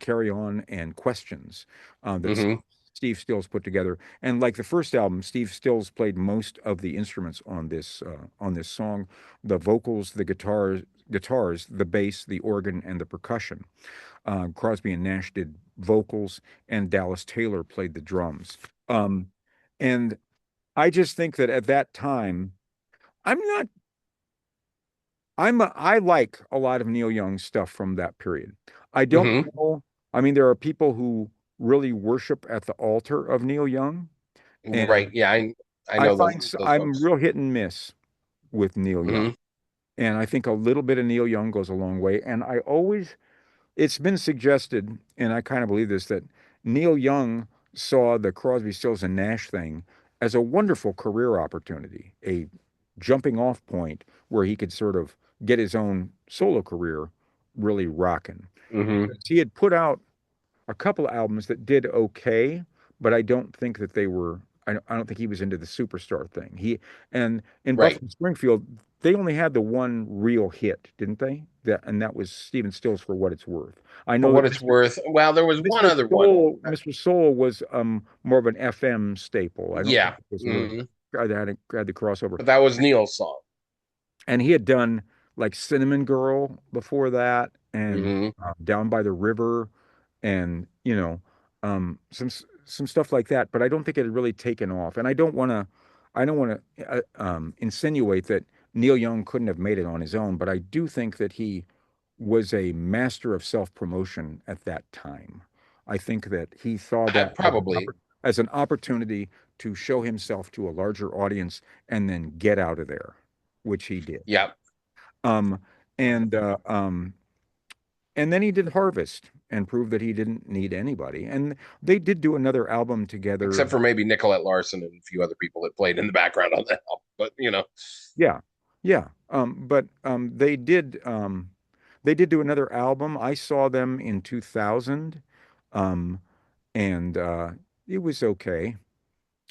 Carry On and Questions that Hmm. Steve Stills put together. And like the first album, Steve Stills played most of the instruments on this song, the vocals, the guitars, the bass, the organ, and the percussion. Crosby and Nash did vocals, and Dallas Taylor played the drums. Um, and I just think that at that time, I'm not I like a lot of Neil Young stuff from that period. I don't Hmm. know. I mean, there are people who really worship at the altar of Neil Young, Right. and Yeah, I know those I'm folks. real hit and miss with Neil Young. Hmm. And I think a little bit of Neil Young goes a long way. And it's been suggested, and I kind of believe this, that Neil Young saw the Crosby, Stills, and Nash thing as a wonderful career opportunity, a jumping off point where he could sort of get his own solo career really rocking. Hmm. Because he had put out a couple of albums that did okay, but I don't think that they were. I don't think he was into the superstar thing. And in Right. Buffalo Springfield, they only had the one real hit, didn't they? That was Stephen Stills for What It's Worth. I For know what that it's worth. Well, there was one other one. Mr. Soul was more of an FM staple. I don't think Yeah. it was really Hmm. had the crossover. But that was Neil's song. And he had done like Cinnamon Girl before that, and Hmm. Down by the River, and some stuff like that. But I don't think it had really taken off. And I don't want to insinuate that Neil Young couldn't have made it on his own. But I do think that he was a master of self-promotion at that time. I think that he saw that Probably. as an opportunity to show himself to a larger audience and then get out of there, which he did. Yeah. Um, and uh, um, and then he did Harvest and proved that he didn't need anybody. And they did do another album together. Except for maybe Nicolette Larson and a few other people that played in the background on that album. But Yeah, yeah. But they did do another album. I saw them in 2000, um, and it was okay.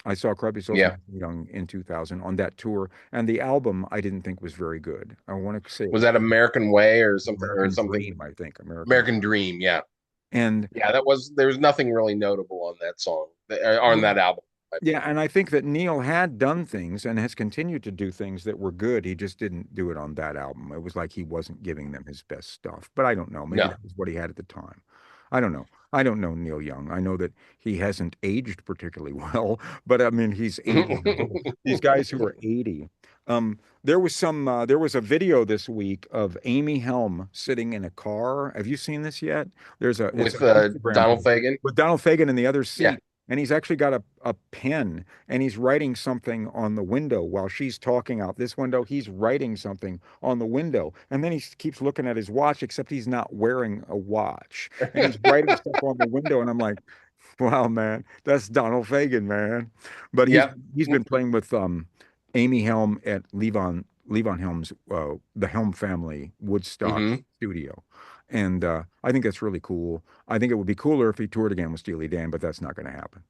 I saw Crosby, Stills and yeah. Nash Young in 2000 on that tour, and the album I didn't think was very good. I want to say it Was was that American Way or American something? Dream, I think, American American Dream. Dream. Yeah. And Yeah. There was nothing really notable on that song on that album, in my yeah, opinion. and I think that Neil had done things and has continued to do things that were good. He just didn't do it on that album. It was like he wasn't giving them his best stuff. But I don't know. Maybe No. that was what he had at the time. I don't know. I don't know Neil Young. I know that he hasn't aged particularly well, but I mean, he's 80 years old. These guys who are 80. There was a video this week of Amy Helm sitting in a car. Have you seen this yet? It's With an Instagram Donald page Fagen. with Donald Fagen in the other Yeah. seat, and he's actually got a pen, and he's writing something on the window while she's talking out this window. He's writing something on the window, and then he keeps looking at his watch, except he's not wearing a watch, and he's writing stuff on the window, and I'm like, wow, man, that's Donald Fagen, man. But Yeah. he's been playing with Amy Helm at Levon Helm's the Helm family Woodstock Hmm. studio. And I think that's really cool. I think it would be cooler if he toured again with Steely Dan, but that's not going to happen.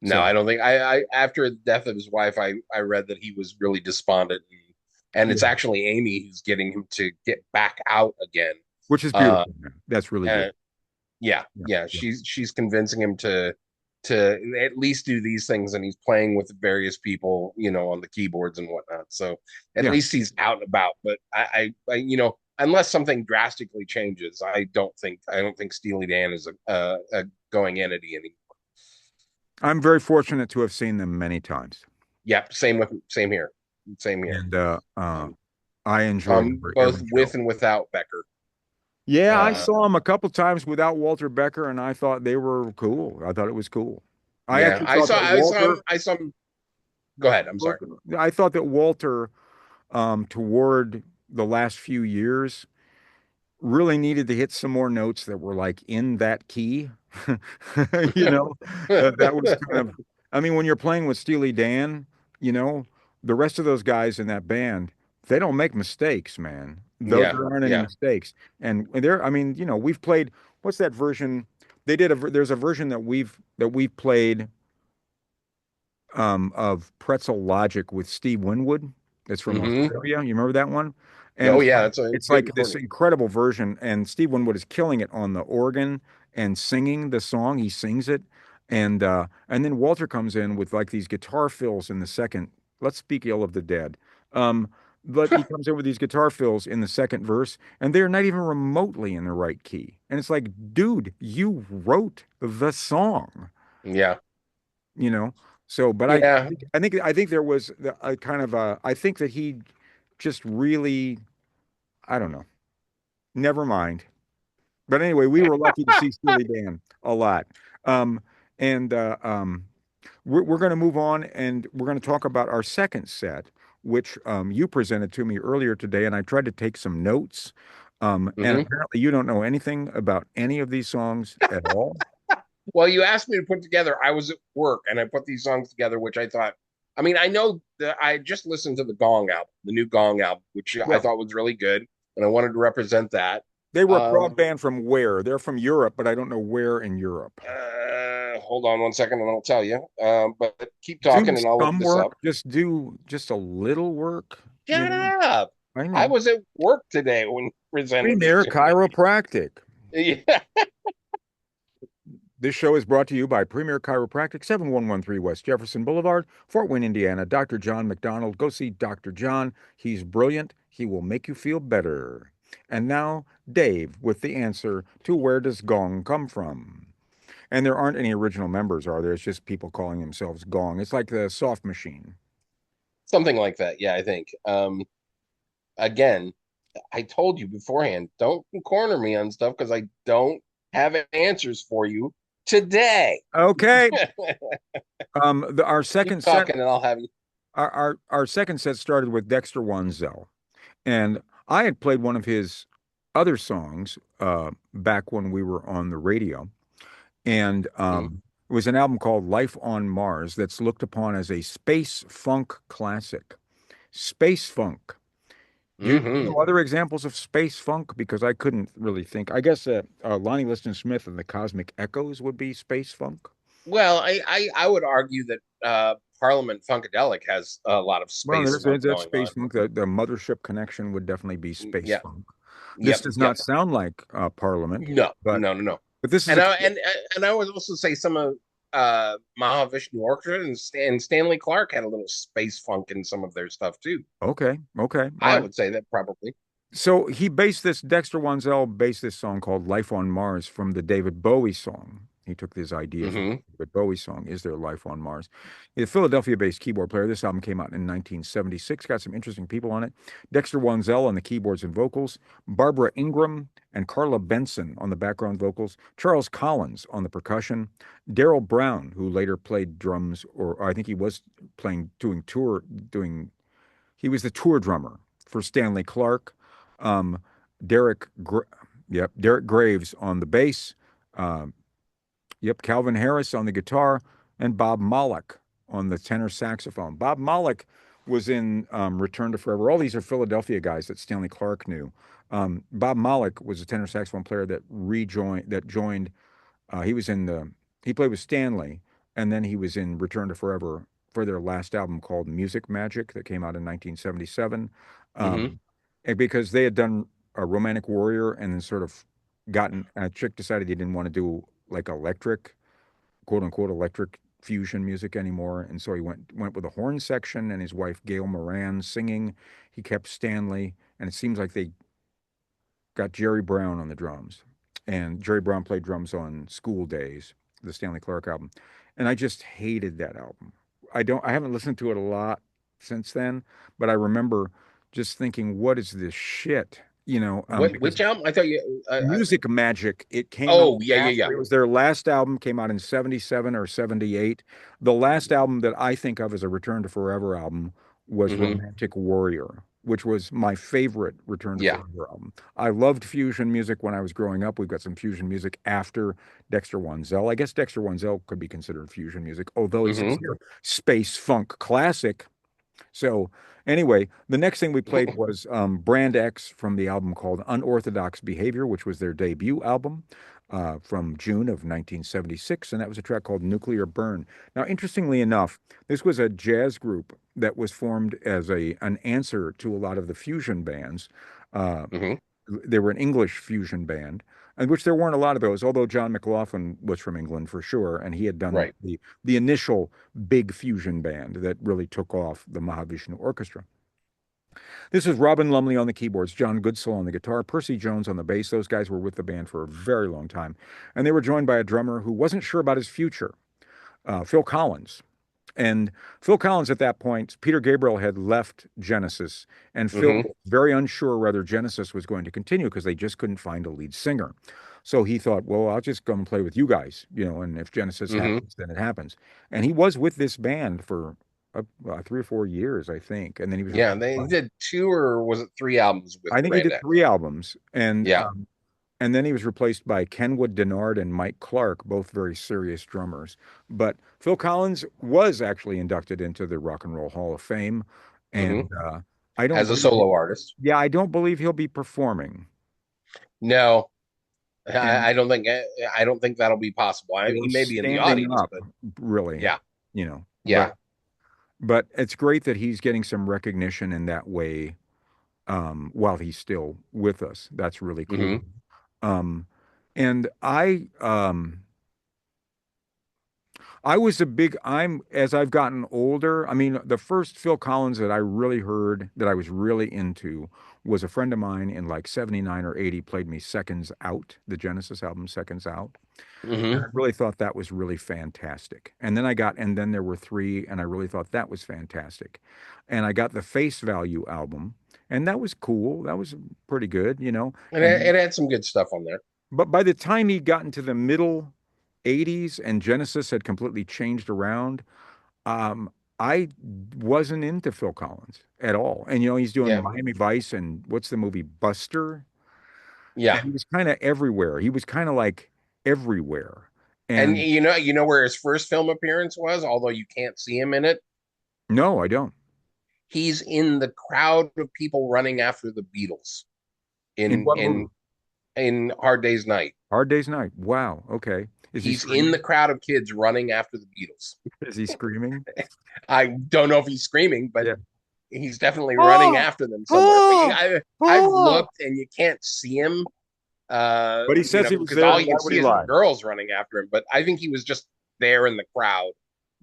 No, So, I don't think I after the death of his wife, I read that he was really despondent, and it's yeah, actually Amy who's getting him to get back out again. which is Uh, beautiful, man. That's really good. and yeah, Yeah, yeah, yeah, she's convincing him to at least do these things, and he's playing with various people, on the keyboards and whatnot. So at yeah. least he's out and about. But unless something drastically changes, I don't think Steely Dan is a going entity anymore. I'm very fortunate to have seen them many times, Yep, same here. and Um, I enjoyed both every with show. and without Becker. Yeah, I Uh, saw them a couple times without Walter Becker, and I thought they were cool. I thought it was cool. I yeah, actually thought that Walter, I saw him. Go ahead. I'm sorry. I thought that Walter, toward the last few years, really needed to hit some more notes that were like in that key. You know, that was kind of, I mean, when you're playing with Steely Dan, you know, the rest of those guys in that band, they don't make mistakes, man. Yeah, There aren't any yeah. mistakes. And there, I mean, we've played, what's that version? There's a version that we've played of Pretzel Logic with Steve Winwood. That's from Hmm. Australia. You remember that one? And Oh yeah, that's a it's good like this recording. incredible version, and Steve Winwood is killing it on the organ and singing the song. He sings it, and then Walter comes in with like these guitar fills in the second. Let's speak ill of the dead. Um, but he comes in with these guitar fills in the second verse, and they're not even remotely in the right key. And it's like, dude, you wrote the song, Yeah, you know? So, but yeah. I think there was a kind of a, I think that he just really, I don't know. Never mind. But anyway, we were lucky to see Steely Dan a lot. Um, and we're going to move on and we're going to talk about our second set, which you presented to me earlier today. And I tried to take some notes. And Hmm. apparently, you don't know anything about any of these songs at all. Well, you asked me to put together. I was at work and I put these songs together, which I thought. I mean, I know that I just listened to the Gong album, the new Gong album, which I Well, thought was really good, and I wanted to represent that. they were a prog Um, band from where? They're from Europe, but I don't know where in Europe. Hold on one second, and I'll tell you. But keep Do talking, and I'll look some this up. work, just do just a little work, you Shut know. up! I I know. was at work today when you presented these Premier to me. Chiropractic. Yeah. This show is brought to you by Premier Chiropractic, 7113 West Jefferson Boulevard, Fort Wayne, Indiana. Dr. John McDonald. Go see Dr. John. He's brilliant. He will make you feel better. And now, Dave with the answer to where does Gong come from? And there aren't any original members, are there? It's just people calling themselves Gong. It's like the soft machine. Something like that. Yeah, I think. Again, I told you beforehand, don't corner me on stuff because I don't have answers for you today. Okay. Our Keep second set, talking and I'll have you. our second set started with Dexter Wansell. And I had played one of his other songs back when we were on the radio. And it was an album called Life on Mars that's looked upon as a space funk classic. Space funk. Do you Mm-hmm. know other examples of space funk? Because I couldn't really think. I guess Lonnie Liston Smith and the Cosmic Echoes would be space funk. Well, I would argue that Parliament Funkadelic has a lot of Well, space funk that's going space on. funk. The Mothership Connection would definitely be space Yep, funk. This yep, does yep. not sound like Parliament, No, but no, no, no. this is And a I would also say some of Mahavishnu Orchestra and Stanley Clark had a little space funk in some of their stuff too. okay, okay, all I right. would say that probably. So he based this, Dexter Wansell based this song called Life on Mars from the David Bowie song. He took this idea from Hmm. the David Bowie song, Is There Life on Mars? He's a Philadelphia-based keyboard player. This album came out in 1976, got some interesting people on it. Dexter Wansell on the keyboards and vocals, Barbara Ingram and Carla Benson on the background vocals, Charles Collins on the percussion, Daryl Brown, who later played drums, or I think he was he was the tour drummer for Stanley Clark. Um, Derek, Gra yep, Derek Graves on the bass. Um, yep, Calvin Harris on the guitar, and Bob Malik on the tenor saxophone. Bob Malik was in Return to Forever. All these are Philadelphia guys that Stanley Clark knew. Bob Malik was a tenor saxophone player that joined. He was in the he played with Stanley, and then he was in Return to Forever for their last album called Music Magic that came out in 1977. Hmm. And because they had done a Romantic Warrior and then sort of gotten a chick decided he didn't want to do like electric, quote unquote electric fusion music anymore, and so he went with a horn section and his wife Gail Moran singing. He kept Stanley, and it seems like they got Jerry Brown on the drums. And Jerry Brown played drums on School Days, the Stanley Clark album. And I just hated that album. I haven't listened to it a lot since then, but I remember just thinking, what is this shit? Because Which album? I thought you. Music Magic, it came out Oh yeah, yeah, yeah. after, it was their last album, came out in 77 or 78. The last album that I think of as a Return to Forever album was Hmm. Romantic Warrior, which was my favorite Return to Yeah. Forever album. I loved fusion music when I was growing up. We've got some fusion music after Dexter Wansell. I guess Dexter Wansell could be considered fusion music, although he says Hmm. here space funk classic. So anyway, the next thing we played was Brand X from the album called Unorthodox Behavior, which was their debut album. from June of 1976, and that was a track called Nuclear Burn. Now, interestingly enough, this was a jazz group that was formed as an answer to a lot of the fusion bands. Uh, Hmm. they were an English fusion band, and which there weren't a lot of those, although John McLaughlin was from England for sure, and he had done Right. the initial big fusion band that really took off the Mahavishnu Orchestra. This is Robin Lumley on the keyboards, John Goodsell on the guitar, Percy Jones on the bass. Those guys were with the band for a very long time. And they were joined by a drummer who wasn't sure about his future, Phil Collins. And Phil Collins at that point, Peter Gabriel had left Genesis, and Phil Hmm. was very unsure whether Genesis was going to continue because they just couldn't find a lead singer. So he thought, well, I'll just come and play with you guys, and if Genesis Hmm. happens, then it happens. And he was with this band for 3 or 4 years, I think, and then he was Yeah, replaced they by did two or was it three albums with I think he Brand did X? 3 albums, Yeah. and then he was replaced by Kenwood Denard and Mike Clark, both very serious drummers. But Phil Collins was actually inducted into the Rock and Roll Hall of Fame, Hmm. and I don't As a believe, solo artist. yeah, I don't believe he'll be performing No, and I don't think that'll be possible. or He may be in the standing audience, up, but really, yeah, you know. yeah. But it's great that he's getting some recognition in that way while he's still with us. That's really cool. Hmm. Um, and I was a big, as I've gotten older, I mean, the first Phil Collins that I really heard that I was really into was a friend of mine in like 79 or 80 played me Seconds Out, the Genesis album Seconds Out. And I Hmm. really thought that was really fantastic. And then there were three, and I really thought that was fantastic. And I got the Face Value album, and that was cool. That was pretty good. And And it had some good stuff on there. but by the time he got into the middle 80s and Genesis had completely changed around, um, I wasn't into Phil Collins at all. And he's doing Yeah, Miami Vice and what's the movie Buster? And yeah. he was kind of everywhere. He was kind of like everywhere. And And you know where his first film appearance was, although you can't see him in it. no, I don't. He's in the crowd of people running after the Beatles In in what movie? in in Hard Day's Night. Hard Day's Night. Wow. Okay. Is he He's in the screaming? crowd of kids running after the Beatles. Is he screaming? I don't know if he's screaming, but Yeah. he's definitely running Oh, after them somewhere. But oh, I've oh. looked and you can't see him, But he says he was because there. all And you why can would see he is the lie? girls running after him. But I think he was just there in the crowd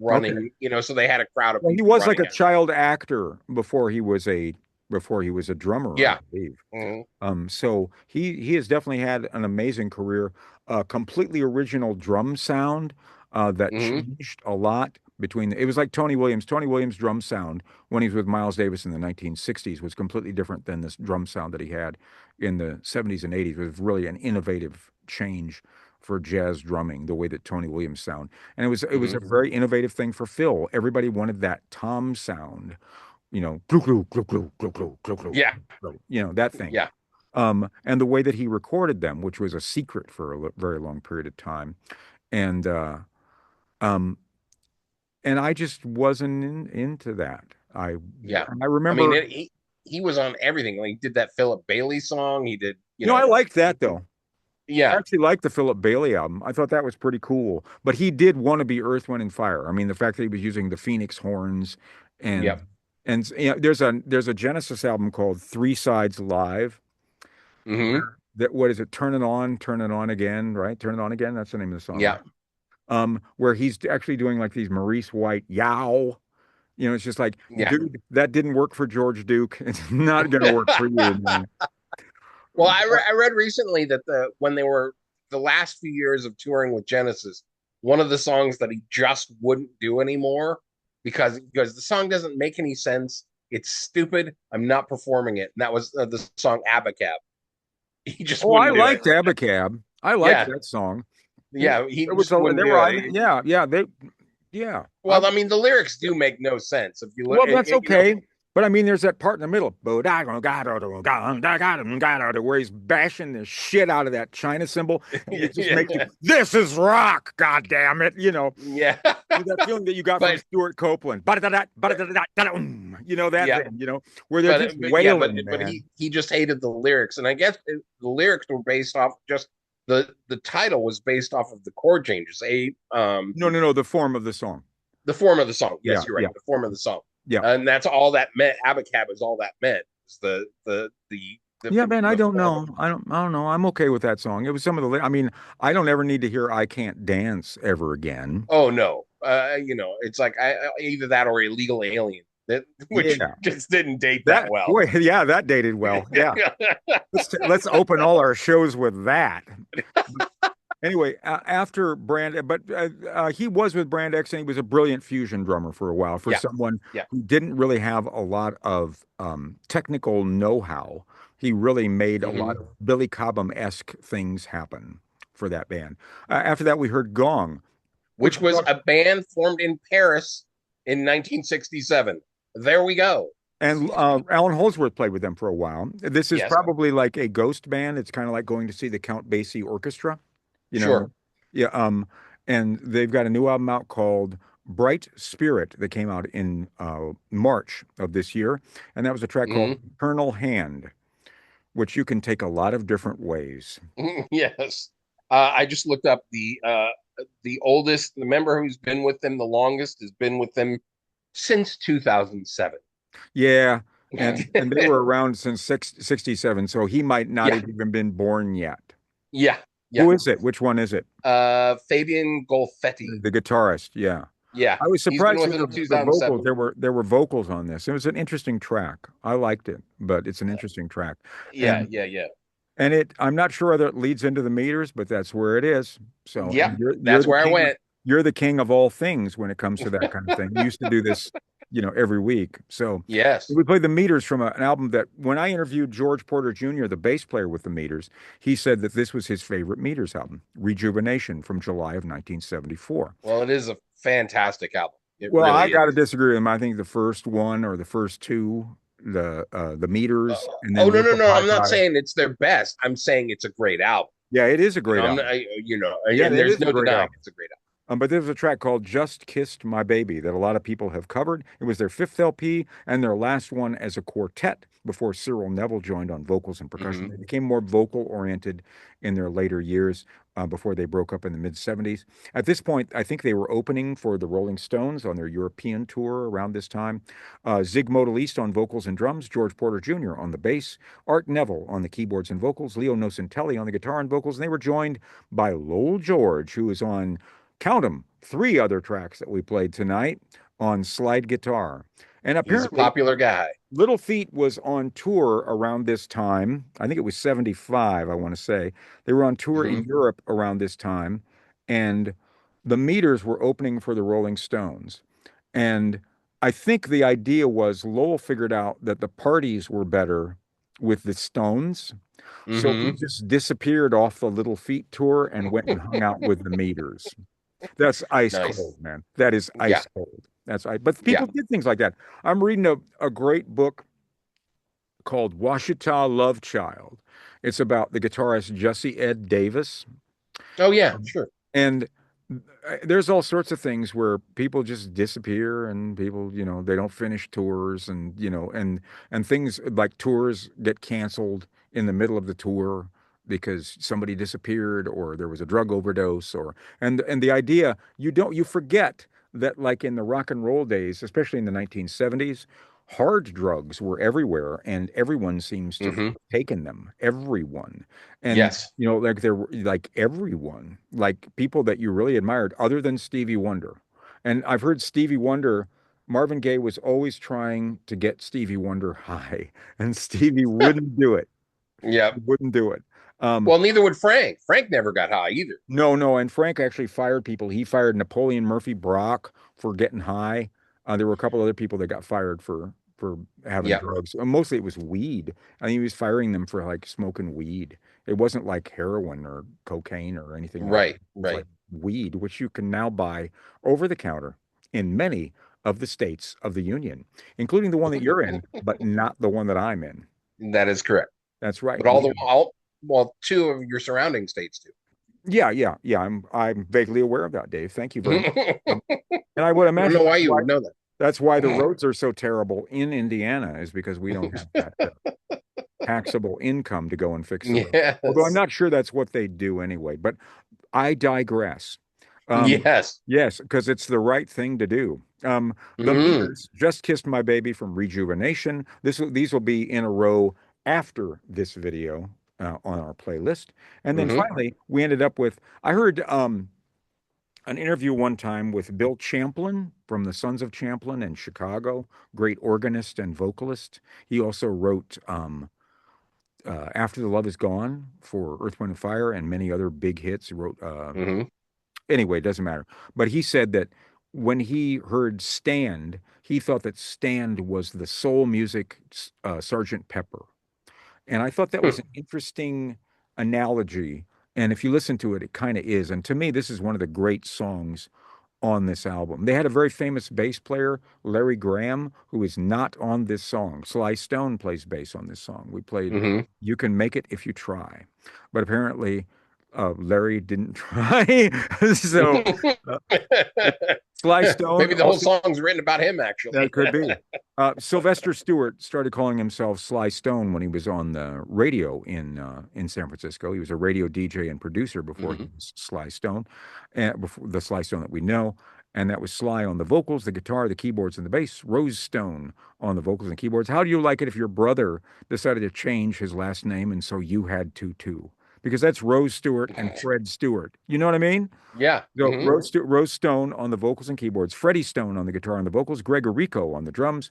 Okay. running, so they had a crowd of Well, he people was like running a at him. child actor before he was a drummer, I Yeah. believe. Mhm. So he has definitely had an amazing career, a completely original drum sound that Hmm. changed a lot between it was like Tony Williams. Tony Williams' drum sound when he was with Miles Davis in the 1960s was completely different than this drum sound that he had in the 70s and 80s. It was really an innovative change for jazz drumming, the way that Tony Williams sound. And it was a Hmm. very innovative thing for Phil. Everybody wanted that tom sound, glue, glue, glue, glue, glue, glue, glue, glue, Yeah. glue, that thing. Yeah. And the way that he recorded them, which was a secret for a very long period of time. And um, and I just wasn't into that. Yeah. And I I mean, remember, he was on everything. Like he did that Philip Bailey song. He did, I liked that though. I yeah. actually liked the Philip Bailey album. I thought that was pretty cool. But he did want to be Earth, Wind, and Fire. I mean, the fact that he was using the Phoenix horns and Yep. there's a Genesis album called Three Sides Live. Hmm. That what is it? Turn it on again, right? Turn it on again. That's the name of the song, right? Yeah. Where he's actually doing like these Maurice White yow. It's just like, Yeah. dude, that didn't work for George Duke. It's not going to work for you, man. Well, I read recently that when they were the last few years of touring with Genesis, one of the songs that he just wouldn't do anymore because the song doesn't make any sense. It's stupid. I'm not performing it. And that was the song Abacab. He just Oh, I wouldn't do it. liked Abacab. I liked Yeah. that song. Yeah. He There was just a, wouldn't there do were, it. yeah, yeah, yeah. Well, I mean, the lyrics do make no sense if you look. Well, that's okay. But I mean, there's that part in the middle, where he's bashing the shit out of that China symbol, and it just makes you, this is rock, god damn it, Yeah. that feeling that you got from But Stuart Copeland, that yeah. thing, where they're just Yeah, wailing, but man. he just hated the lyrics, and I guess the lyrics were based off just the title was based off of the chord changes. No, no, no, the form of the song. The form of the song. Yeah, Yes, you're right. yeah, The form of the song, yeah. and that's all that meant. Abacab is all that meant. Is Yeah, man, I the don't form of. know. I don't know. I'm okay with that song. It was some of the, I mean, I don't ever need to hear I Can't Dance ever again. Oh no, it's like either that or Illegal Alien, that which Yeah. just didn't date that That, well. boy, yeah, that dated well. Yeah. Let's open all our shows with that. Anyway, after Brand, but he was with Brand X and he was a brilliant fusion drummer for a while for Yeah, someone yeah. who didn't really have a lot of technical know-how. He really made a lot Hmm. of Billy Cobham-esque things happen for that band. After that, we heard Gong, which Which we was talked, a band formed in Paris in 1967. There we go. and Alan Holdsworth played with them for a while. This is Yes, probably like a ghost band. It's kind of like going to see the Count Basie Orchestra, you know. sure. Yeah, and they've got a new album out called Bright Spirit that came out in March of this year, and that was a track called Hmm. Eternal Hand, which you can take a lot of different ways. Yes. I just looked up the oldest, the member who's been with them the longest has been with them since 2007. Yeah, and they were around since 67, so he might not Yeah, have even been born yet. yeah, yeah. Who is it? Which one is it? Fabian Golfetti. The guitarist, yeah. Yeah, I was he's been surprised with that them the vocals 2007. there were vocals on this. It was an interesting track. I liked it, but it's an interesting track. Yeah, And yeah, yeah. I'm not sure whether it leads into the meters, but that's where it is. So, Yeah, and that's where I went. you're the king of all things when it comes to that kind of thing. You used to do this, every week. So Yes. we played the meters from an album that when I interviewed George Porter Jr., the bass player with the meters, he said that this was his favorite meters album, Rejuvenation from July of 1974. Well, it is a fantastic album. It Well, I really got to is. disagree with him. I think the first one or the first two, the Uh, meters, and oh then no, no, Liquid no! I'm not Hydraulic. saying it's their best. I'm saying it's a great album. Yeah, it is a great I'm not, album. Yeah, and it there's is a no great denying album. it's a great But there's a track called Just Kissed My Baby that a lot of people have covered. It was their fifth LP and their last one as a quartet before Cyril Neville joined on vocals and album. percussion. Hmm. They became more vocal oriented in their later years before they broke up in the mid 70s. At this point, I think they were opening for the Rolling Stones on their European tour around this time. Zig Modaliste on vocals and drums, George Porter Jr. on the bass, Art Neville on the keyboards and vocals, Leo Nocentelli on the guitar and vocals, and they were joined by Lowell George, who is on count them, three other tracks that we played tonight on slide guitar. And He's a apparently, popular guy. Little Feat was on tour around this time. I think it was 75, I want to say. They were on tour in Hmm. Europe around this time, and the meters were opening for the Rolling Stones. And I think the idea was Lowell figured out that the parties were better with the Stones. So he Hmm. just disappeared off the Little Feat tour and went and hung out with the meters. That's ice Nice. cold, man. That is Yeah, ice cold. That's I. But yeah. people did things like that. I'm reading a great book called Washita Love Child. It's about the guitarist Jesse Ed Davis. Oh yeah, sure. And there's all sorts of things where people just disappear and people, they don't finish tours and, and things like tours get canceled in the middle of the tour because somebody disappeared or there was a drug overdose and the idea you forget that like in the rock and roll days, especially in the 1970s, hard drugs were everywhere and everyone seems to have Hmm. taken them. Everyone. And Yes. like there were like everyone, like people that you really admired, other than Stevie Wonder. And I've heard Stevie Wonder, Marvin Gaye was always trying to get Stevie Wonder high, and Stevie wouldn't do it. Yeah. Wouldn't do it. Um, Well, neither would Frank. Frank never got high either. no, no, and Frank actually fired people. He fired Napoleon Murphy Brock for getting high. There were a couple other people that got fired for having Yeah. drugs. Mostly it was weed. I think he was firing them for like smoking weed. It wasn't like heroin or cocaine or anything like that. Right. It was like Right. weed, which you can now buy over the counter in many of the states of the union, including the one that you're in, but not the one that I'm in. That is correct. That's right. But all well, two of your surrounding states Yeah, yeah, yeah. I'm vaguely aware of that, Dave. Thank you do. very much. I Um, And I would don't imagine know why you would know that's why the that. roads are so terrible in Indiana is because we don't have that. taxable income to go and fix the road. Although I'm Yes. not sure that's what they do anyway, but I digress. Um, Yes. yes, because it's the right thing to do. The Mm, Meters, Just Kissed My Baby from Rejuvenation. These will be in a row after this video on our playlist. And then hmm finally, we ended up with, I heard an interview one time with Bill Champlin from the Sons of Champlin in Chicago, great organist and vocalist. He also wrote After the Love Is Gone for Earth, Wind, and Fire and many other big hits. He wrote, hmm anyway, it doesn't matter. But he said that when he heard Stand, he thought that Stand was the soul music Sergeant Pepper. And I thought that was an interesting analogy. And if you listen to it, it kind of is. And to me, this is one of the great songs on this album. They had a very famous bass player, Larry Graham, who is not on this song. Sly Stone plays bass on this song. We played hmm You Can Make It If You Try. But apparently, Larry didn't try. So uh, Sly Stone Maybe the whole also, song's written about him, that actually. could be. Sylvester Stewart started calling himself Sly Stone when he was on the radio in San Francisco. He was a radio DJ and producer before he hmm was Sly Stone, and before the Sly Stone that we know. And that was Sly on the vocals, the guitar, the keyboards, and the bass. Rose Stone on the vocals and keyboards. How do you like it if your brother decided to change his last name and so you had to too? Because that's Rose Stewart and Fred Stewart. You know what I mean? Yeah. So Rose Stone on the vocals and keyboards, Freddie Stone on the guitar and the vocals, Greg Rico on the drums,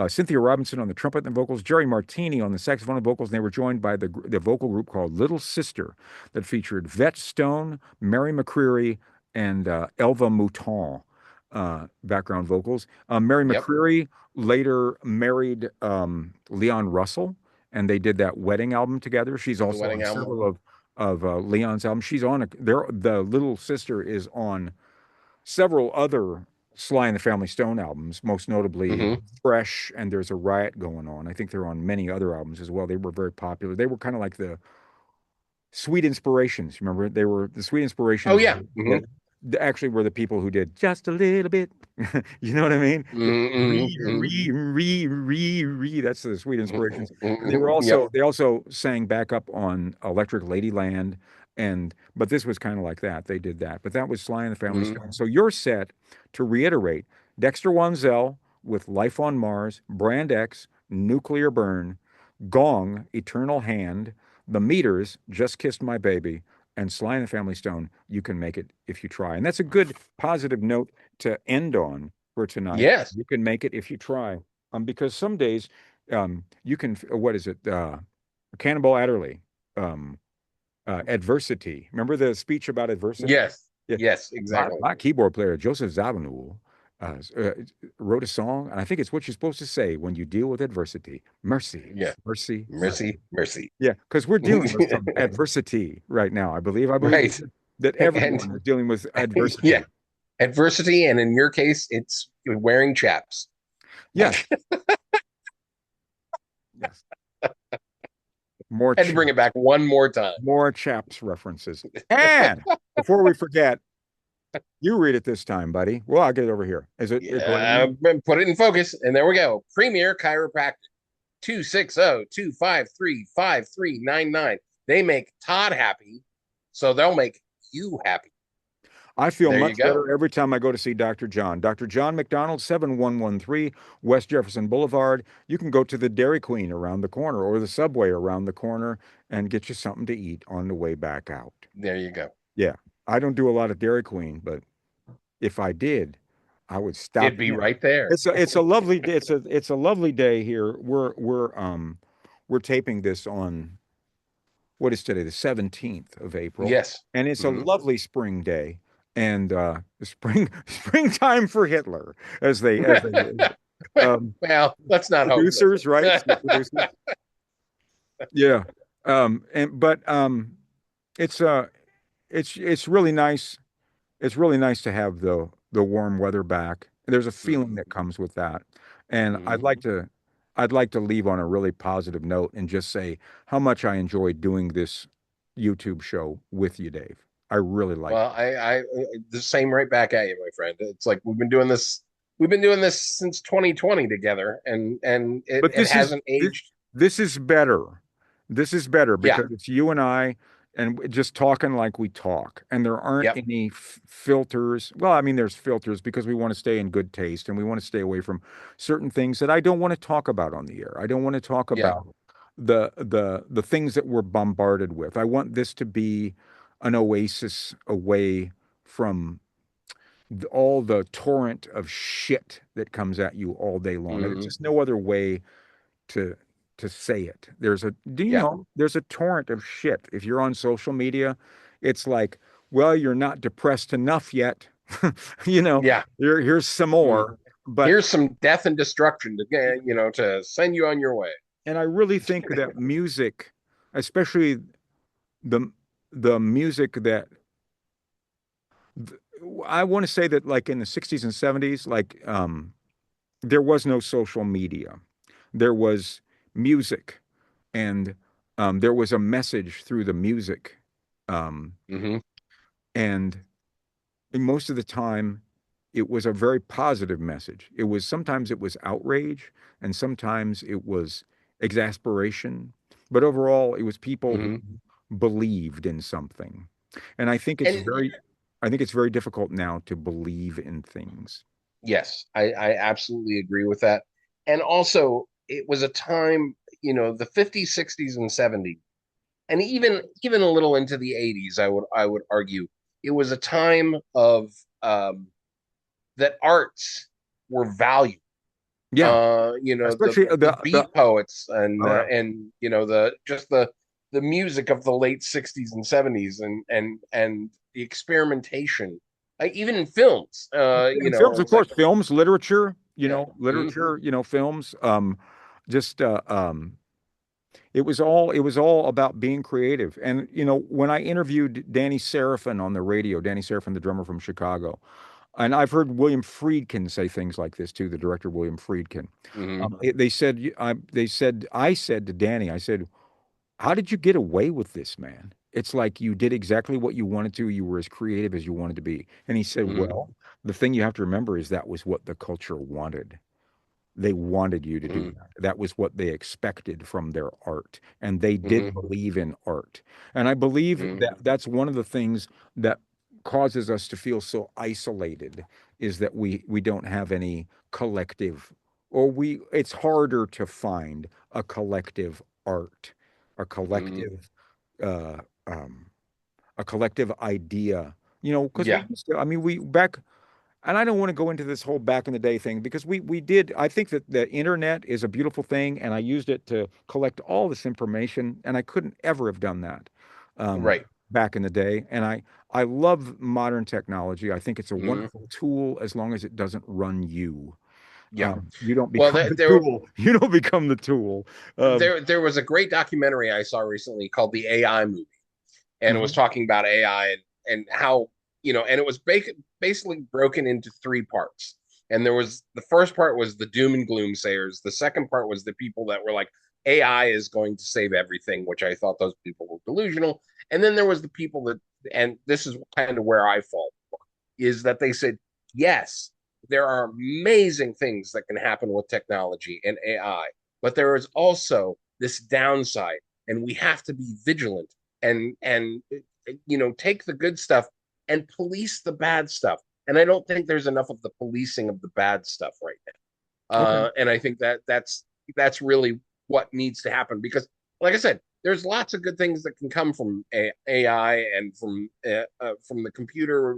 Cynthia Robinson on the trumpet and vocals, Jerry Martini on the saxophone and vocals. And they were joined by the vocal group called Little Sister that featured Vette Stone, Mary McCreary, and Elva Mouton background vocals. Mary Yep. McCreary later married Leon Russell, and they did that wedding album together. She's The also wedding on album. several of Leon's albums. She's on the little sister is on several other Sly and the Family Stone albums, most notably hmm Fresh and There's a Riot Going On. I think they're on many other albums as well. They were very popular. They were kind of like the Sweet Inspirations. Remember, they were the Sweet Oh Inspirations. yeah. Yeah, actually were the people who did just a little bit. You know what I mean? Re. That's the Sweet Inspirations. And they were Yep. also they also sang back up on Electric Ladyland, and but this was kind of like that. They did that, but that was Sly and the Family hmm Stone. So you're set to reiterate Dexter Wansell with Life on Mars, Brand X, Nuclear Burn, Gong, Eternal Hand, The Meters, Just Kissed My Baby, and Sly and the Family Stone, You Can Make It If You Try. And that's a good positive note to end on for tonight. Yes. You can make it if you try. Because some days you can, what is it? Cannonball Adderley, um, adversity. Remember the speech about adversity? Yes. Yeah. Yes. My, Exactly. my keyboard player, Joseph Zawinul, uh, uh, wrote a song, and I think it's what you're supposed to say when you deal with adversity. Mercy, Yeah. mercy, mercy. Mercy. Mercy. Yeah, because we're dealing with some adversity right now. I believe Right. that And everyone is dealing with yeah, adversity. adversity, and in your case, it's wearing chaps. Yes, yes. More Had to bring it back one more time. more chaps references. And before we forget, you read it this time, buddy. Well, I'll get it over here. Is it Yeah, put it in focus, and there we go. Premier Chiropractic, 260-253-5399. They make Todd happy, so they'll make you happy. I feel There you much go. better every time I go to see Dr. John. Dr. John McDonald, 7113 West Jefferson Boulevard. You can go to the Dairy Queen around the corner or the Subway around the corner and get you something to eat on the way back out. There you go. Yeah, I don't do a lot of Dairy Queen, but if I did, I would stop It'd be in. right there. It's a lovely day. It's a lovely day here. We're taping this on what is today, the 17th of April, Yes. and it's a Mhm. lovely spring day. And springtime for Hitler, as they Well, let's not hope so. producers, right? Producers. Yeah. And but it's it's really nice. It's really nice to have the warm weather back. There's a feeling that Mhm. comes with that. And Mhm. I'd like to leave on a really positive note and just say how much I enjoyed doing this YouTube show with you, Dave. I really liked Well, it. I the same right back at you, my friend. It's like we've been doing this since 2020 together, and But it hasn't aged. this is better. This is better Yeah. because it's you and I and just talking like we talk. And there aren't Yep. any filters. Well, I mean, there's filters because we want to stay in good taste and we want to stay away from certain things that I don't want to talk about on the air. I don't want to talk Yeah. about the things that we're bombarded with. I want this to be an oasis away from all the torrent of shit that comes at you all day long. There's Hmm. just no other way to say it. Do you Yeah. know, there's a torrent of shit. If you're on social media, it's like, well, you're not depressed enough yet. You know, Yeah. here's some Mm. more. But Here's some death and destruction to get, to send you on your way. and I really think that music, especially the the music that I want to say that like in the 60s and 70s, like there was no social media. There was music and there was a message through the music. Um, Hmm. and most of the time, it was a very positive message. It was sometimes it was outrage, and sometimes it was exasperation. But overall, it was people who Hmm. believed in something. And And I think it's very difficult now to believe in things. yes, I absolutely agree with that. And also, it was a time, the 50s, 60s, and 70s, and even a little into the 80s, I would argue, it was a time of that arts were valued. Yeah, The especially the the beat poets all right. and the music of the late 60s and 70s and the experimentation, even in films, In films, of it's like, course, films, literature, yeah. Mhm. films, just it was all about being creative. And when I interviewed Danny Seraphin on the radio, Danny Seraphin, the drummer from Chicago, and I've heard William Friedkin say things like this too, the director William Friedkin. Mhm. They said I said to Danny, I said, how did you get away with this, man? It's like you did exactly what you wanted to. You were as creative as you wanted to be. And he said, Mhm. well, the thing you have to remember is that was what the culture wanted. They wanted you to do Mhm. that. That was what they expected from their art. And they did Mhm. believe in art. And I believe Mhm. that that's one of the things that causes us to feel so isolated is that we don't have any collective or we it's harder to find a collective art, a Mhm. collective uh um a collective idea. Because we Yeah. used to, I mean, we back and I don't want to go into this whole back in the day thing because we did. I think that the internet is a beautiful thing, and I used it to collect all this information, and I couldn't ever have done that Right. back in the day. And I love modern technology. I think it's a Mhm. wonderful tool as long as it doesn't run you. Yeah. You don't Well, become the there tool. You don't become the tool. Um, there was a great documentary I saw recently called The AI Movie, and it was mhm. talking about AI and how, and it was basically broken into three parts. And there was the first part was the doom and gloom sayers. The second part was the people that were like, AI is going to save everything, which I thought those people were delusional. And then there was the people that, and this is kind of where I fall, is that they said, yes, there are amazing things that can happen with technology and AI, but there is also this downside, and we have to be vigilant and take the good stuff and police the bad stuff. And I don't think there's enough of the policing of the bad stuff right now. Okay. And I think that's really what needs to happen because, like I said, there's lots of good things that can come from AI and from the computer,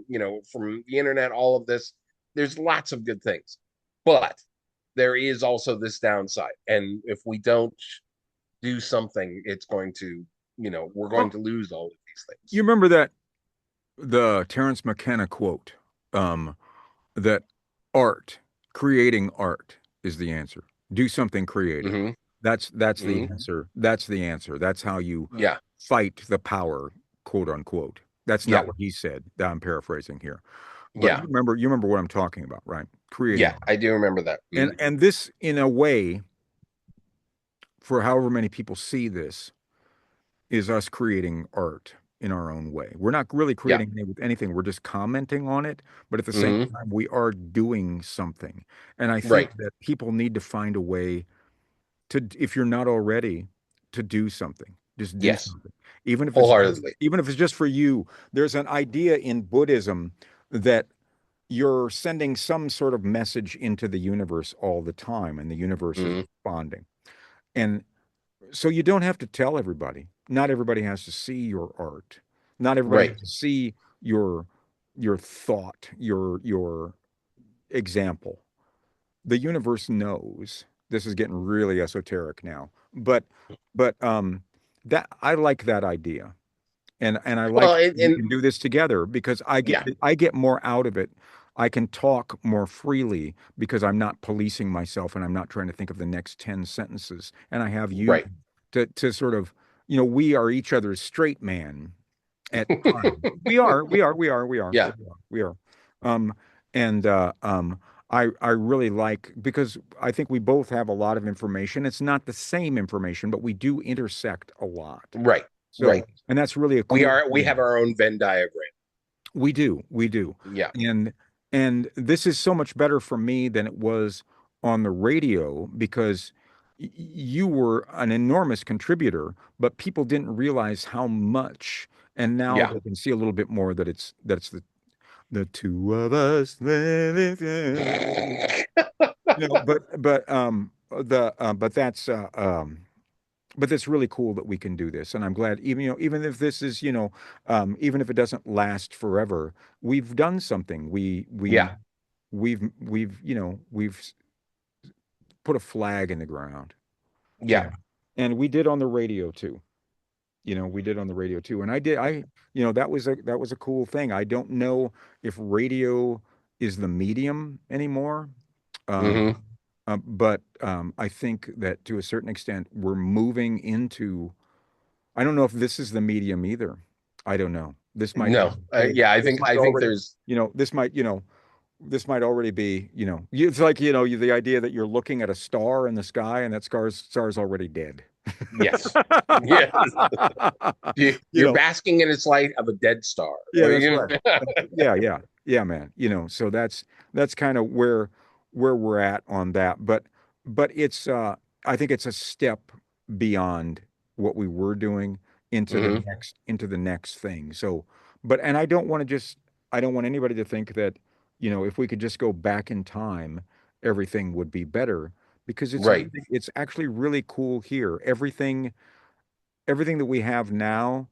from the internet. All of this, there's lots of good things, but there is also this downside. And if we don't do something, it's going to, we're going Well, to lose all of these you things. remember that the Terence McKenna quote, um, that art, creating art is the answer. Do something creative. Hmm. That's the Hmm. answer. That's the answer. That's how you Yeah. fight the power, quote unquote. That's not Yeah. what he said. I'm paraphrasing here. But Yeah. you remember what I'm talking about, right? Creating Yeah. art. I do remember that. And Hmm. this in a way, for however many people see this, is us creating art in our own way. We're not really Yeah. creating anything. We're just commenting on it, but at the same Hmm. time, we are doing something. And I think Right. that people need to find a way to, if you're not already, to do something. Just do Yes, something. Even if it's just, wholeheartedly. even if it's just for you. There's an idea in Buddhism that you're sending some sort of message into the universe all the time, and the universe is Hmm. responding. And so you don't have to tell everybody. Not everybody has to see your art. Not everybody Right. has to see your thought, your example. The universe knows. This is getting really esoteric now. But that I like that idea. And I Well, like we and can do this together because yeah, I get more out of it. I can talk more freely because I'm not policing myself and I'm not trying to think of the next 10 sentences. And I have you right. to sort of, we are each other's straight man at times. Yeah. We are. Um, and I really like because I think we both have a lot of information. It's not the same information, but we do intersect a lot. Right. So, Right. and that's really a We cool are. We thing. have our own Venn diagram. We do. Yeah. And and this is so much better for me than it was on the radio because you were an enormous contributor, but people didn't realize how much. And now Yeah. they can see a little bit more that it's the two of us living. But that's but that's really cool that we can do this, and I'm glad even even if this is even if it doesn't last forever, we've done something. Yeah. We've put a flag in the ground, Yeah. and we did on the radio too. We did on the radio too, and that was a cool thing. I don't know if radio is the medium anymore. Um, Hmm. but I think that to a certain extent, we're moving into. I don't know if this is the medium either. I don't know. This might No. hey, Yeah. I this think. might I think already, there's. this might already be, it's like, the idea that you're looking at a star in the sky and that star's already dead. Yes. Yes. You You're know, basking in its light of a dead star. yeah, that's right. Yeah, yeah, yeah, man. So that's kind of where we're at on that. But it's I think it's a step beyond what we were doing Hmm. into the next thing. So, and I don't want anybody to think that, if we could just go back in time, everything would be better because Right. it's actually really cool here. Everything that we have now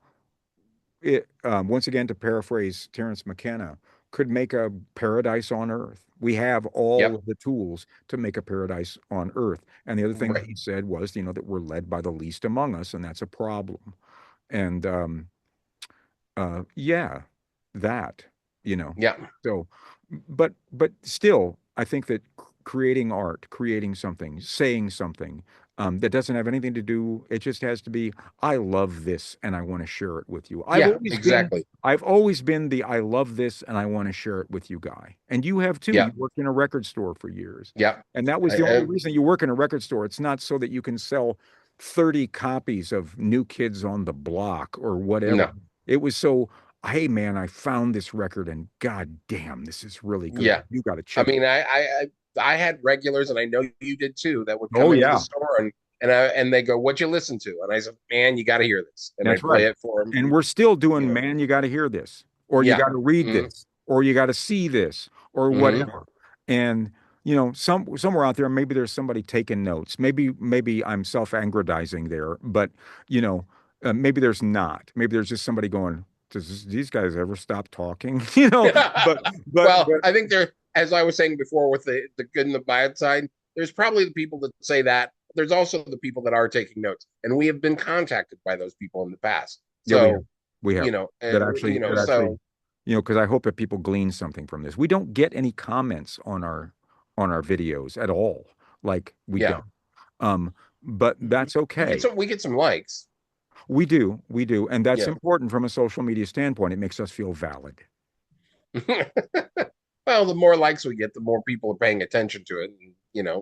once again, to paraphrase Terence McKenna, could make a paradise on earth. We have all Yep. of the tools to make a paradise on earth. And the other thing that Right. he said was, that we're led by the least among us, and that's a problem. And yeah, that, you know. Yeah. So, but still, I think that creating art, creating something, saying something that doesn't have anything to do, it just has to be, I love this and I want to share it with you. Yeah. Exactly. I've always been the I love this and I want to share it with you guy. And you have too. Yeah. You worked in a record store for years. Yeah. And that was the only reason you work in a record store. It's not so that you can sell 30 copies of New Kids on the Block or whatever. No. It was so, hey man, I found this record and god damn, this is really good. Yeah. You got to I check it. mean, I had regulars, and I know you did too, that would Oh come into the yeah, store and they go, "What'd you listen to?" And I said, "Man, you got to hear this," and that's I'd play right. it for them. And we're still You doing, know, man, you got to hear this, or you yeah. got to read Hmm. this, or you got to see this, or Hmm. whatever. And somewhere out there, maybe there's somebody taking notes. Maybe I'm self-aggrandizing there, but maybe there's not. Maybe there's just somebody going, these guys ever stop talking? But but Well, but I think there, as I was saying before, with the good and the bad side, there's probably the people that say that. There's also the people that are taking notes, and we have been contacted by those people in the past. yeah, So, we have that actually, so because I hope that people glean something from this. We don't get any comments on our videos at all. Like we yeah, don't. Um, but that's okay. we get some likes. We do, and that's Yeah. important from a social media standpoint. It makes us feel valid. Well, the more likes we get, the more people are paying attention to it. And,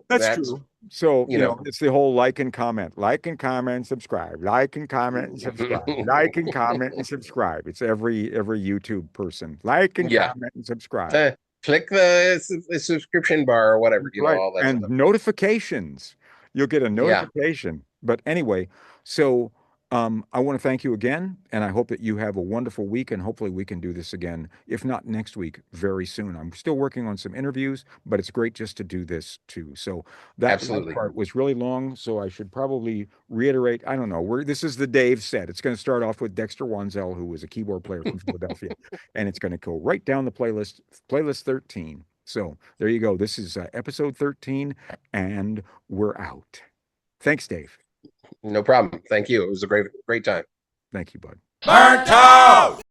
That's that's, true. So, you know, it's the whole like and comment, subscribe, like and comment and subscribe, like and comment and subscribe. It's every YouTube person. Like and yeah. comment and subscribe. Uh, Click the subscription bar or whatever, That's right. all that And stuff. notifications. You'll get a Yeah. notification. But anyway, So I want to thank you again, and I hope that you have a wonderful week, and hopefully we can do this again, if not next week, very soon. I'm still working on some interviews, but it's great just to do this too. So that last Absolutely. part was really long, so I should probably reiterate. I don't know. This is the Dave set. It's going to start off with Dexter Wanzel, who was a keyboard player from Philadelphia, and it's going to go right down the playlist 13. So there you go. This is episode 13, and we're out. Thanks, Dave. No problem. Thank you. It was a great time. Thank you, bud. Burnt Toast!